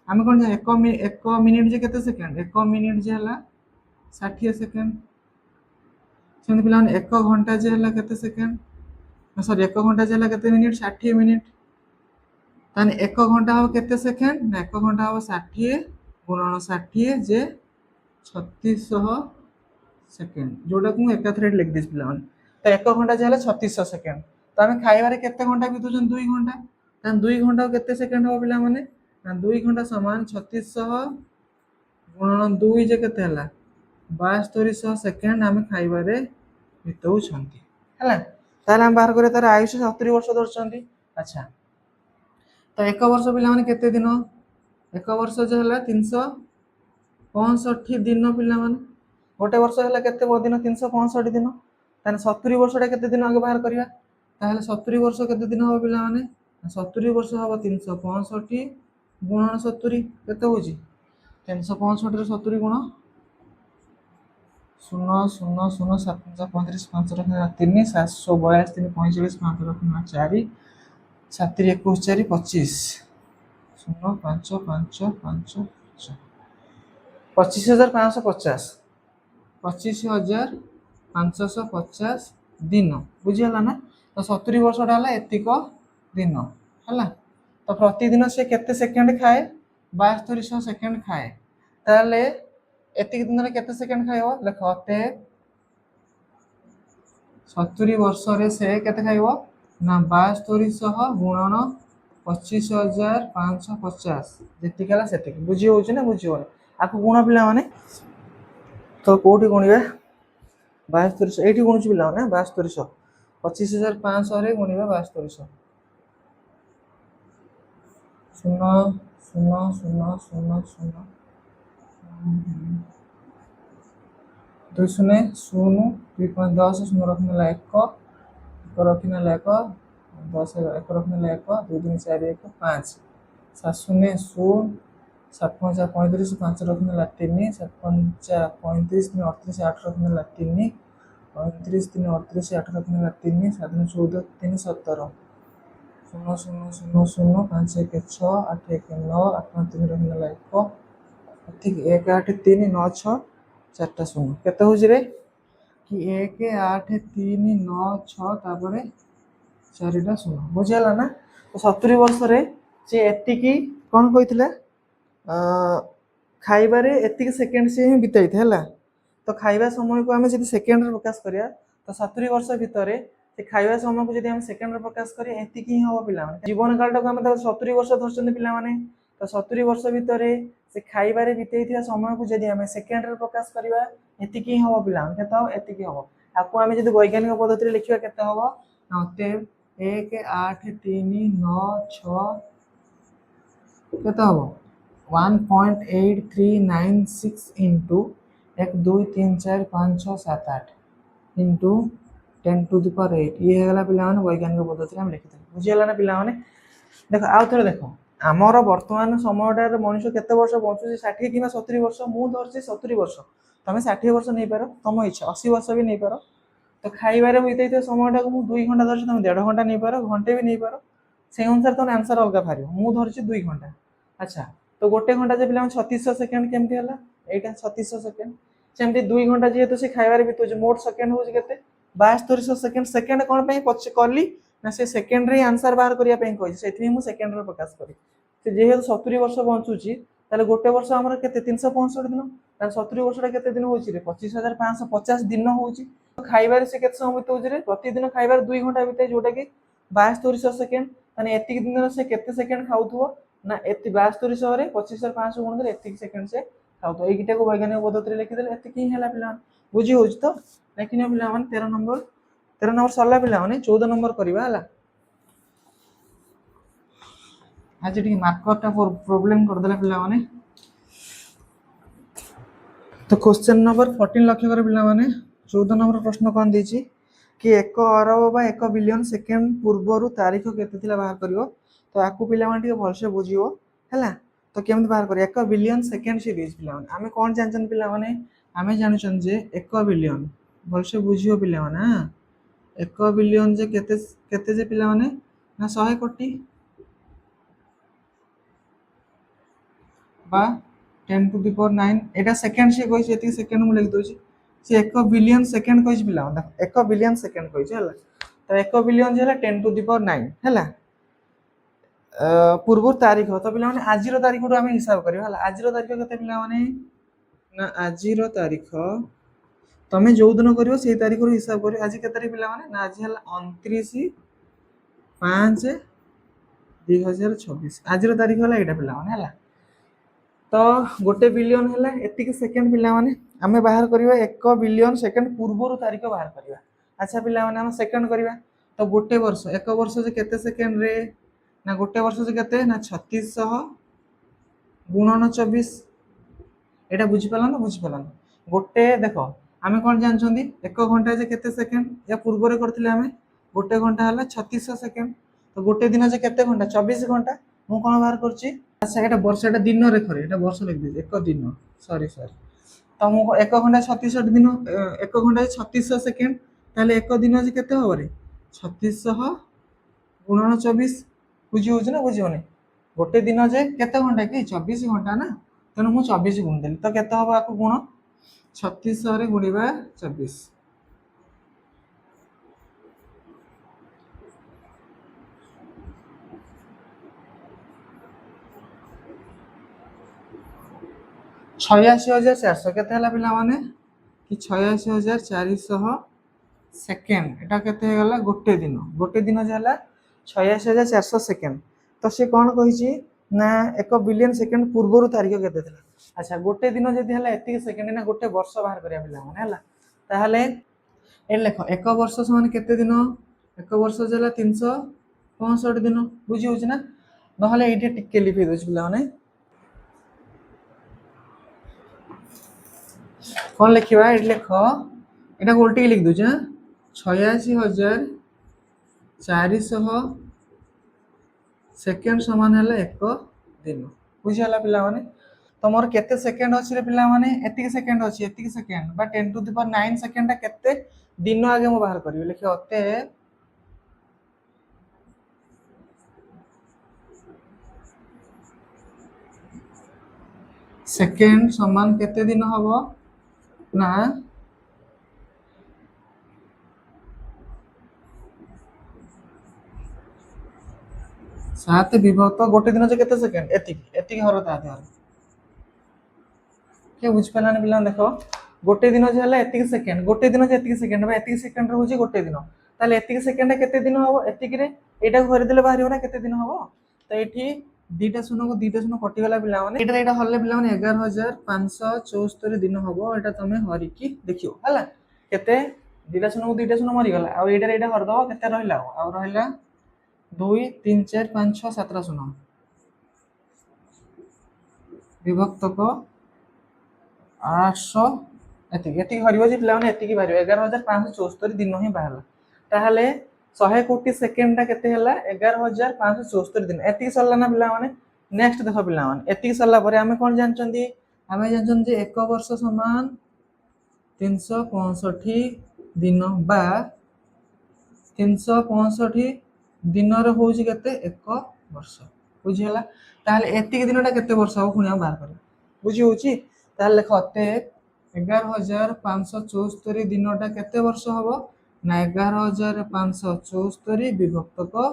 Speaker 1: हमें कोन 1 मिनिट जे केते सेकेंड 1 मिनिट जे हला 60 सेकेंड सेन पिला माने 1 घंटा जे हला केते सेकेंड सॉरी 1 घंटा जे हला केते मिनिट 60 मिनिट ताने 1 घंटा हो केते सेकेंड ना 1 घंटा हो 60 गुणन 60 जे 3600 सेकेंड जोटा को एका थ्रेड लिख दिस पिला माने तो 1 घंटा जे हला 3600 सेकेंड तो हमें खाइबारे केते घंटा बितुचन 2 घंटा ताने 2 घंटा केते सेकेंड हो पिला माने ना 2 घंटा समान 3600 गुणन 2 जे केते हला 7200 सेकेंड हमें खाइबारे बितौछंती हला ताले हम बाहर करे तार आयुष 70 वर्ष दर्शंती अच्छा तो 1 वर्ष पिला माने केते दिन 1 वर्ष जे हला 365 दिन पिला माने गोटे वर्ष हला केते दिन 365 दिन ताने 70 वर्षटा केते दिन आगे बाहर करिया ताहले 70 वर्ष केते दिन हो पिला माने 70 वर्ष हो 365 गुणन 70 केते होची 365 रे 70 गुण 0 0 0 7 35 5 रखना 3 742 3 45 5 रखना 4 7 21 4 25 0 5 5 5 25,550 25,550 दिन बुझीगला ना तो 70 वर्षटा हला एतिक दिन हला तो प्रतिदिन से केते सेकेंड खाए 7200 सेकेंड खाए ताले एतिक दिन रे केते सेकेंड खाइबो लेख अते 70 वर्ष रे से केते खाइबो ना 7200 गुणन 25,550 जेतिक हला सेतिक बुझी होउछ ना बुझी होने आको गुण पिला माने तो कोठी गुणिबा 7200 एठी गुणुछ पिला माने 7200 25,500 रे गुणिबा 7200 0 0 0 0 0 2 शून्य 0 2.10 शून्य रखने ला 1 रखने ला 1 10 1 रखने ला 1 2 3 4 1 5 7 शून्य 0 सात पंचा 35 5 रखने 3 7 पंचा 35 3 38 8 रखने 3 35 3 38 8 रखने 3 7 14 3 17 0 0 0 0 5 1 6 8 1 9 8 3 रखने 1 ठीक 1 8 3 9 6 4 0 केते होजी रे कि 1 8 3 9 6 तापर 4टा 0 बुझिला ना तो 70 वर्ष रे से एतिकी कोन कहितले खाइबारे एतिक सेकेंड से ही बिताई थे हला तो खाइबा समय को आमे जदि सेकेंड रे प्रकाश करिया तो 70 वर्ष भितरे से खाइबा समय को जदि हम सेकेंड रे प्रकाश करिया एतिक ही हो पिला माने जीवन काल को हम 70 वर्ष धरछन पिला माने तो 70 वर्ष भितरे से खाइबारे बिताई थिया समय को जदि हम सेकेंड रे प्रकाश करिया एतिक ही हो पिला माने तो एतिक हो आको आमे जदि वैज्ञानिक पद्धति रे लिखिबा केते हो नते 1 8 3 9 6 केते हो 1.8396 into 1 2 3 4 5 6 7 8 into 10 to the power 8 ये हेगला पिला माने वैज्ञानिक पद्धति हम लिखिते बुझियला ना पिला माने देखो आउ थरे देखो हमर वर्तमान समयटार मनुष्य केते वर्ष बंचुची 60 किबा 70 वर्ष मु धरची 70 वर्ष तमे 60 वर्ष नै पारो तम इच्छा 80 वर्ष भी नै पारो तो खाइबारे होइते समयटा को मु 2 घंटा धरची तमे 1.5 घंटा नै पारो घंटे भी नै पारो से अनुसार तने आंसर अलगा भारियो मु धरची 2 घंटा अच्छा तो गोटे घंटा जे पिला 3600 सेकंड केमती हला एटा 3600 सेकंड सेमती 2 घंटा जेहेतु से खाइबारे बितो जे मोट सेकंड हो जे केते 7200 सेकंड सेकंड कोन पई पछ करली ना से सेकंड रे आंसर बाहर करिया पई कहि सेथि मु सेकंड रे प्रकाश करी से जेहेतु 70 वर्ष बंचुची ताले गोटे वर्ष हमर केते 365 दिन ताले 70 वर्षटा केते दिन होची रे 25550 दिन होची तो खाइबारे से केते समय बितो जे रे प्रति दिन खाइबारे 2 घंटा बिते जोटा कि 7200 सेकंड माने एतिक दिन से केते सेकंड खाउथुओ ना एति 7200 रे 25500 गुण करे एतिक सेकंड से खाउ तो एकिटा को वैज्ञानिक पद्धति रे लिखि देले एतिक ही हला पिला बुझी होछ तो लेकिन पिला माने 13 नंबर सरला पिला माने 14 नंबर करबा हला आज टी मार्कर टा प्रॉब्लम कर देला पिला माने तो क्वेश्चन नंबर 14 लक्ष्य कर पिला माने 14 नंबर प्रश्न कोन देछि कि 1 अरब बा 1 बिलियन सेकंड पूर्वरु तारीख केते थिला बाहर करियो तो आकु पिला माने भलसे बुझियो हैला तो केमति बाहर करियो 1 बिलियन सेकंड सीरीज पिला माने आमे कोन जानचन पिला माने आमे जानुचन जे 1 बिलियन भलसे बुझियो पिला माने 1 बिलियन जे केते केते जे पिला माने ना 100 कोटी बा 10 to the power 9 Etah second से कोइ एति सेकंड मु लिख दोछि से 1 बिलियन सेकंड कोइ पिला माने 1 बिलियन सेकंड कोइ हला तो 1 बिलियन जे हला 10 टू द पावर 9 हला पूर्व तारीख तो पिला माने आजिरो तारीख को हम हिसाब करियो हला आजिरो तारीख केते पिला माने ना आजिरो तारीख तमे जो दिन करियो से तारीख रो हिसाब करियो आज केते तारीख पिला माने ना आज हला 29 5 2026 आजिरो तारीख हला एटा पिला माने हला तो गोटे बिलियन हला एतिक सेकंड पिला माने हमें बाहर करियो 1 बिलियन सेकंड पूर्व रो तारीख बाहर करियो अच्छा पिला माने हम सेकंड करिवा तो गोटे वर्ष 1 वर्ष जे केते सेकंड रे ना गोटे वर्ष जे केते ना 3600 गुणन 24 एटा बुझी पला ना गोटे देखो आमे कोन जान छंदी 1 घंटा जे केते सेकंड या पूर्व रे करथिले आमे गोटे घंटा हला 3600 सेकंड तो गोटे दिन जे केते घंटा 24 घंटा मु कोन बाहर करछि अच्छा एटा वर्ष एटा दिन रे करे एटा वर्ष लिख दे 1 दिन सॉरी तो मु 1 घंटा 36 दिन 1 घंटा 3600 सेकंड ताले 1 दिन जे केते हो रे 3600 गुणन 24 बुझी हो ना बुझी होने गोटे दिन जे केते घंटा कि 24 घंटा ना तेणु मु 24 गुण देली तो केते हबो आको गुण 3600 रे गुणिबा 24 86400 केते हला पिला माने कि 86400 सेकंड एटा केते गला गोटे दिन जे हला 86400 सेकंड तो से कोन कहिछि ना 1 बिलियन सेकंड पूर्वरु तारीख केते थिला अच्छा गोटे दिन जदि हला एति सेकंड ना गोटे वर्ष बाहर करिया पिला माने हला ताहले ए लेखो 1 वर्ष समान केते दिन 1 वर्ष जला 365 दिन बुझी होछि ना नहले एठी टिके लिखि दोछ पिला माने कौन लिखा ये लिख यहाँ उल्टी लिख दूचे 86400 सेकेंड समान है 1 दिन बुझीगला पिला माने तो मोर केते सेकेंड अछि रे पिला माने एतिक सेकेंड अछि एतिक सेकेंड बा 10 टू द पावर 9 सेकेंड टा केते दिन आगे मु बाहर करबी लिखे अते सेकेंड समान केते दिन हबो ना 7 विभक्त गोटे दिन जे केते सेकेंड एतिक एतिक हरो ता देहर के बुझ पलाने पिला देखो गोटे दिन जे हला एतिक सेकेंड गोटे दिन जे एतिक सेकेंड बा एतिक सेकेंड रे होची गोटे दिन ताले एतिक सेकेंड केते दिन हबो एतिक रे एटा घरे देले बाहरी हो ना केते दिन हबो तो एठी दीटा शून्य को दीटा शून्य कटि गला पिला माने एटा हल्ले पिला माने 11574 दिन हबो एटा तमे हरि की देखियो हला केते दीटा शून्य को दीटा शून्य मरि गला आ एटा हर दबो केते रहिला आ रहिला 2 3 4 5 6 7 शून्य विभक्त को 800 एतिक हरिबो जे पिला माने एतिक बारियो 11574 दिन ही बाहरला ताहले 100 कोटी सेकेंड टा केते हला 11574 दिन एतिक सरला ना पिला माने नेक्स्ट देखो पिला माने एतिक सरला परे हमें कोन जानचंदी हमें जानचंदी 1 वर्ष समान 365 दिन बा 365 दिन रे होउची केते 1 वर्ष बुझी हला ताहले एतिक दिनटा केते वर्ष हो पुनिया बाहर कर बुझी होउची ताहले लेख अते 11574 दिनटा केते वर्ष हबो ना 11574 विभक्त को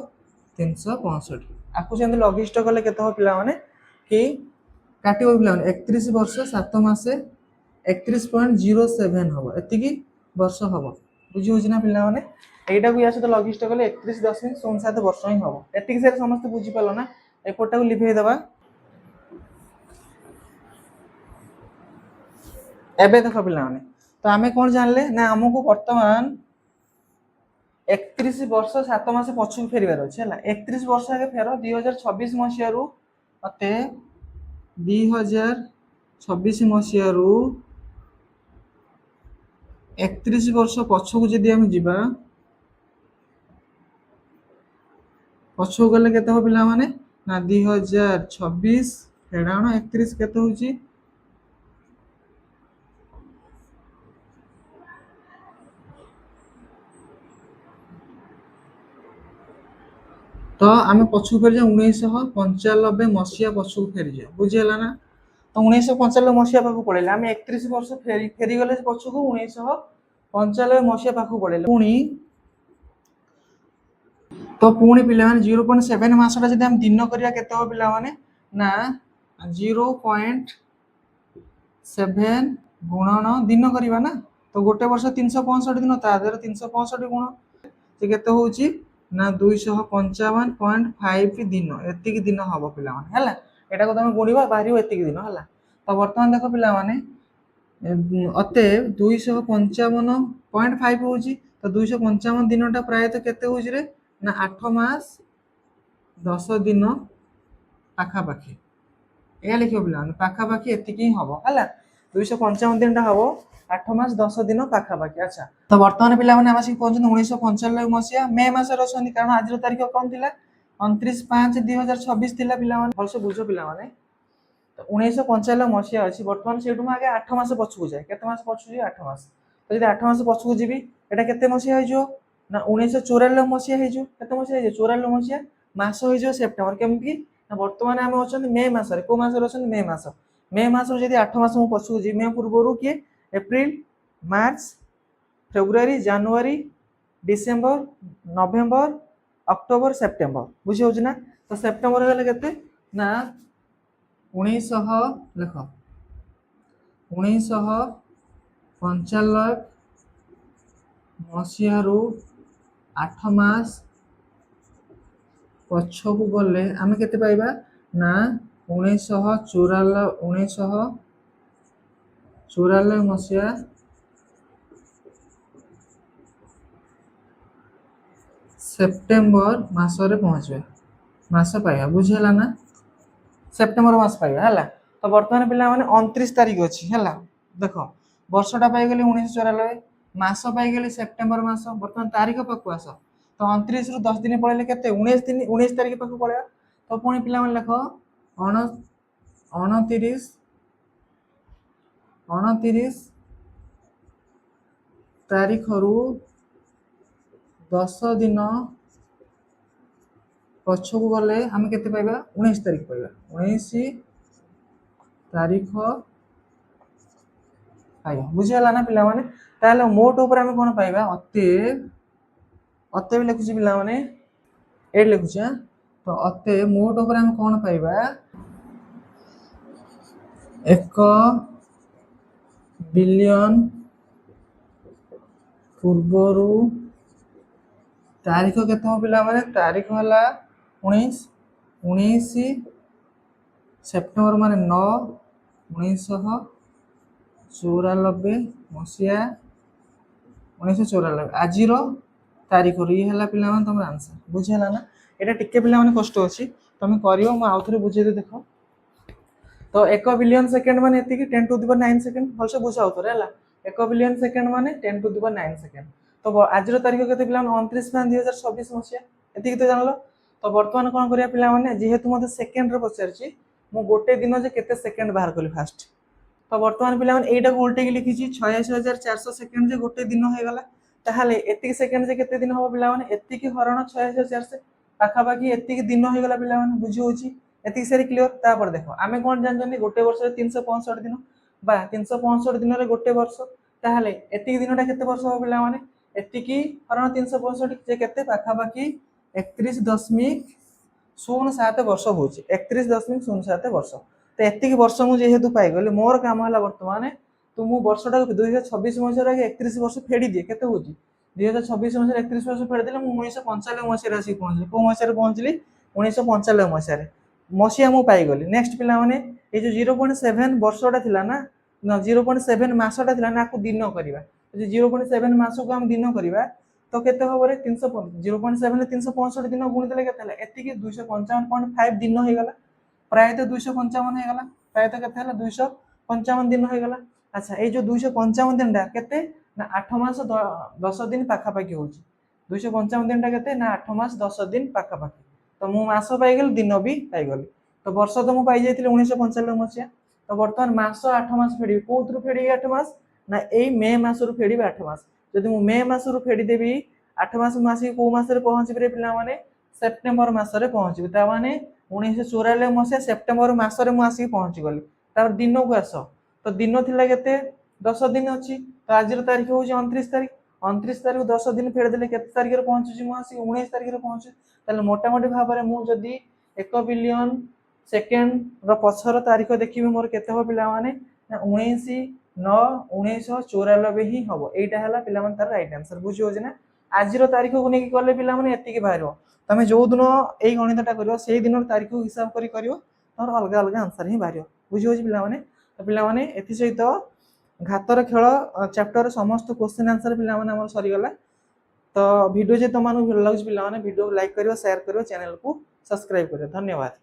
Speaker 1: 365 आकु सेंद लॉगिस्ट कले केते हो पिला माने कि काटिबो पिला माने 31 वर्ष 7 मासे 31.07 हबो एतिकी वर्ष हबो बुझी होची ना पिला माने एटा को यासे तो लॉगिस्ट कले 31.07 वर्ष ही हबो एतिकी से समस्त बुझी पालो ना एपोटा को लिखै देबा एबे देखो पिला माने तो आमे कोन जानले ना हमको वर्तमान 31 वर्ष 7 मास पछु फेरिबार अछि हला 31 वर्ष आगे फेरो 2026 मसिया रु अते 2026 मसिया रु 31 वर्ष पछु को जदी हम जिबा पछु गले केते हो पिला माने ना 2026 फेडानो 31 केते होची तो आम पछू फेरी जा 1995 मसीहा पछू फेरी जा बुझीगला ना तो 1995 मसीहा पाखु पड़ेला आम 31 वर्ष फेरी फेरी गले पछू को 1995 मसीहा पाखु पड़ेला पुणी तो पुणी पिला माने 0.7 मासटा जदी हम दिन करिया केते हो पिला माने ना 0.7 गुणन दिन करिवा ना तो गोटे वर्ष 365 दिन ता देर 365 गुण से केते होची ना 255.5 दिन एतिक दिन हबो पिला माने हला एटा को तमे गुणीबा बाहरियो एतिक दिन हला तो वर्तमान देखो पिला माने अते 255.5 होची तो 255 दिनटा प्राय तो केते होची रे ना 8 मास 10 दिन पाखा पाखी या लिखियो पिला माने पाखा पाखी एतिक ही हबो हला 255 दिनटा हबो 8 मास 10 दिन पाखा पाखी अच्छा तो वर्तमान पिला माने आमासी पहुंचन 1995 मसिया मे मास रसनी कारण आज तारीख कोन थिला 29/5/2026 थिला पिला माने भलसे बुझो पिला माने तो 1995 मसिया अछि वर्तमान सेटु आगे 8 मास पछुको जाय केते मास पछु 8 मास तो जदी 8 मास पछुको जीबी एटा केते मसिया हे जो ना 1994 मसिया हे जो केते मसिया हे 94 मसिया मास हे जो सेप्टेम्बर केमकी ना वर्तमान हम अछन मे मास रे को मास रे अछन मे मास रो जदी 8 मास पछुको जी मे पूर्वरु के एप्रिल मार्च फेब्रुआरी जनवरी डिसेंबर नवेम्बर अक्टोबर सेप्टेम्बर बुझी होछ ना तो सेप्टेम्बर गले केते ना 1900 लेख 1995 मसिया रु 8 मास पछो को गले आमे केते पाइबा ना 1994 मसिया सेप्टेम्बर मास रे पहुंचबे मास पाइबा बुझिला ना सेप्टेम्बर मास पाइबा हला तो वर्तमान पिला माने 29 तारिख अछि हला देखो वर्षटा पाइ गेली 1994 मास पाइ गेली सेप्टेम्बर मास वर्तमान तारीख पकु आस तो 29 रु 10 दिन पळेले केते 19 तारिख पकु पळेबा तो पुणी पिला माने देखो 29 29 ତାରିଖରୁ 10 ଦିନ ପଛକୁ ଗଲେ ଆମେ କେତେ ପାଇବା 19 ତାରିଖ ପାଇବା 19 ତାରିଖ ପାଇବା ବୁଝିଗଲା ନା ପିଲାମାନେ ତାହେଲେ ମୋଟ ଉପରେ ଆମେ କଣ ପାଇବା ଅତେ ବି ଲେଖୁଛି ପିଲାମାନେ ଏଇଠି ଲେଖୁଛି ତ ଅତେ ମୋଟ ଉପରେ ଆମେ କଣ ପାଇବା 1 ବିଲିୟନ ପୂର୍ବରୁ ତାରିଖ କେତେ ହବ ପିଲାମାନେ ତାରିଖ ହେଲା 19 ସେପ୍ଟେମ୍ବର ମାନେ 9 1994 ମସିହା 1994 ଆଜିର ତାରିଖରୁ ଇଏ ହେଲା ପିଲାମାନେ ତମର ଆନ୍ସର ବୁଝିହେଲା ନା ଏଇଟା ଟିକେ ପିଲାମାନେ କଷ୍ଟ ଅଛି ତମେ କରିବ ମୁଁ ଆଉଥରେ ବୁଝେଇଦେବି ଦେଖ ତ 1 ବିଲିୟନ ସେକେଣ୍ଡ ମାନେ ଏତିକି 10 ଟୁ ଦି ପାୱାର 9 ସେକେଣ୍ଡ ଭଲସେ ବୁଝ ଆଉଥରେ ହେଲା 1 ବିଲିୟନ ସେକେଣ୍ଡ ମାନେ 10 ଟୁ ଦି ପାୱାର 9 ସେକେଣ୍ଡ ତ ଆଜିର ତାରିଖ କେତେ ପିଲାମାନେ 29/5/2026 ମସିହା ଏତିକି ତ ଜାଣିଲ ତ ବର୍ତ୍ତମାନ କଣ କରିବା ପିଲାମାନେ ଯେହେତୁ ମୋତେ ସେକେଣ୍ଡରେ ପଚାରିଛି ମୁଁ ଗୋଟେ ଦିନ ଯେ କେତେ ସେକେଣ୍ଡ ବାହାର କଲି ଫାଷ୍ଟ ତ ବର୍ତ୍ତମାନ ପିଲାମାନେ ଏଇଟାକୁ ଉଲ୍ଟେଇକି ଲିଖିଛି 86,400 ସେକେଣ୍ଡ ଯେ ଗୋଟେ ଦିନ ହେଇଗଲା ତାହେଲେ ଏତିକି ସେକେଣ୍ଡ ଯେ କେତେ ଦିନ ହବ ପିଲାମାନେ ଏତିକି ହରଣ 86,400 ପାଖାପାଖି ଏତିକି ଦିନ ହେଇଗଲା ପିଲାମାନେ ବୁଝି ହଉଛି ଏତିକି ସାରି କ୍ଲିୟର ତାପରେ ଦେଖ ଆମେ କଣ ଜାଣିଛନ୍ତି ଗୋଟେ ବର୍ଷରେ 365 ଦିନ ବା 365 ଦିନରେ ଗୋଟେ ବର୍ଷ ତାହେଲେ ଏତିକି ଦିନଟା କେତେ ବର୍ଷ ହବ ପିଲାମାନେ ଏତିକି ହରଣ 365 ଯେ କେତେ ପାଖାପାଖି 31.07 ବର୍ଷ ହଉଛି 31.07 ବର୍ଷ ତ ଏତିକି ବର୍ଷ ମୁଁ ଯେହେତୁ ପାଇଗଲି ମୋର କାମ ହେଲା ବର୍ତ୍ତମାନ ତ ମୁଁ ବର୍ଷଟାକୁ 2026 ମସିହାରେ 31 ବର୍ଷ ଫେଡ଼ି ଦିଏ କେତେ ହଉଛି 2026 ମସିହାରେ 31 ବର୍ଷ ଫେଡ଼ି ଦେଲେ ମୁଁ 1995 ମସିହାରେ ଆସିକି ପହଞ୍ଚିଲି କୋଉ ମସିହାରେ ପହଞ୍ଚିଲି 1995 ମସିହାରେ ମସିହା ମୁଁ ପାଇଗଲି ନେକ୍ସଟ ପିଲାମାନେ ଏଇ ଯୋଉ 0.7 ବର୍ଷଟା ଥିଲା ନା 0.7 ମାସଟା ଥିଲା ନା ଆକୁ ଦିନ କରିବା ଯଦି 0.7 ମାସକୁ ଆମେ ଦିନ କରିବା ତ କେତେ ହବ ରେ 0.7 ରେ 365 ଦିନ ଗୁଣିଦେଲେ କେତେ ହେଲା ଏତିକି 255.5 ଦିନ ହେଇଗଲା ପ୍ରାୟତଃ 255 ହେଇଗଲା ପ୍ରାୟତଃ କେତେ ହେଲା 255 ଦିନ ହେଇଗଲା ଆଚ୍ଛା ଏଇ ଯୋଉ 255 ଦିନଟା କେତେ ନା 8 ମାସ 10 ଦିନ ପାଖାପାଖି ହଉଛି 255 ଦିନଟା କେତେ ନା 8 ମାସ 10 ଦିନ ପାଖାପାଖି ତ ମୁଁ ମାସ ପାଇଗଲି ଦିନ ବି ପାଇଗଲି ତ ବର୍ଷ ତ ମୁଁ ପାଇଯାଇଥିଲି 1995 ମସିହା ତ ବର୍ତ୍ତମାନ ମାସ 8 ମାସ ଫେଡ଼ିବି କୋଉଥିରୁ ଫେଡ଼ିବି 8 ମାସ ନା ଏଇ ମେ ମାସରୁ ଫେଡ଼ିବି 8 ମାସ ଯଦି ମୁଁ ମେ ମାସରୁ ଫେଡ଼ିଦେବି 8 ମାସ ମୁଁ ଆସିକି କୋଉ ମାସରେ ପହଞ୍ଚିବି ପିଲାମାନେ ସେପ୍ଟେମ୍ବର ମାସରେ ପହଞ୍ଚିବି ତା ମାନେ 1994 ମସିହା ସେପ୍ଟେମ୍ବର ମାସରେ ମୁଁ ଆସିକି ପହଞ୍ଚିଗଲି ତାପରେ ଦିନକୁ ଆସ ତ ଦିନ ଥିଲା କେତେ 10 ଦିନ ଅଛି ତ ଆଜିର ତାରିଖ ହଉଛି 29 ତାରିଖ 29 ତାରିଖ 10 ଦିନ ଫେଡ଼ିଦେଲେ କେତେ ତାରିଖରେ ପହଞ୍ଚୁଛି ମୁଁ ଆସିକି 19 ତାରିଖରେ ପହଞ୍ଚୁଛି ତାହେଲେ ମୋଟାମୋଟି ଭାବରେ ମୁଁ ଯଦି 1 ବିଲିୟନ ସେକେଣ୍ଡର ପଛର ତାରିଖ ଦେଖିବି ମୋର କେତେ ହବ ପିଲାମାନେ ନା 19/9/1994 ହିଁ ହବ ଏଇଟା ହେଲା ପିଲାମାନେ ତାର ରାଇଟ୍ ଆନ୍ସର ବୁଝି ହଉଛି ନା ଆଜିର ତାରିଖକୁ ନେଇକି କଲେ ପିଲାମାନେ ଏତିକି ବାହାରିବ ତମେ ଯୋଉ ଦିନ ଏଇ ଗଣିତଟା କରିବ ସେଇ ଦିନର ତାରିଖକୁ ହିସାବ କରି କରିବ ତମର ଅଲଗା ଅଲଗା ଆନ୍ସର ହିଁ ବାହାରିବ ବୁଝି ହଉଛି ପିଲାମାନେ ତ ପିଲାମାନେ ଏଥିସହିତ ଘାତର ଖେଳ ଚାପ୍ଟର ସମସ୍ତ କ୍ୱେଶ୍ଚିନ୍ ଆନ୍ସର ପିଲାମାନେ ଆମର ସରିଗଲା ତ ଭିଡ଼ିଓ ଯଦି ତମମାନଙ୍କୁ ଭଲ ଲାଗୁଛି ପିଲାମାନେ ଭିଡ଼ିଓ ଲାଇକ୍ କରିବ ସେୟାର କରିବ ଚ୍ୟାନେଲକୁ ସବସ୍କ୍ରାଇବ କରିବ ଧନ୍ୟବାଦ।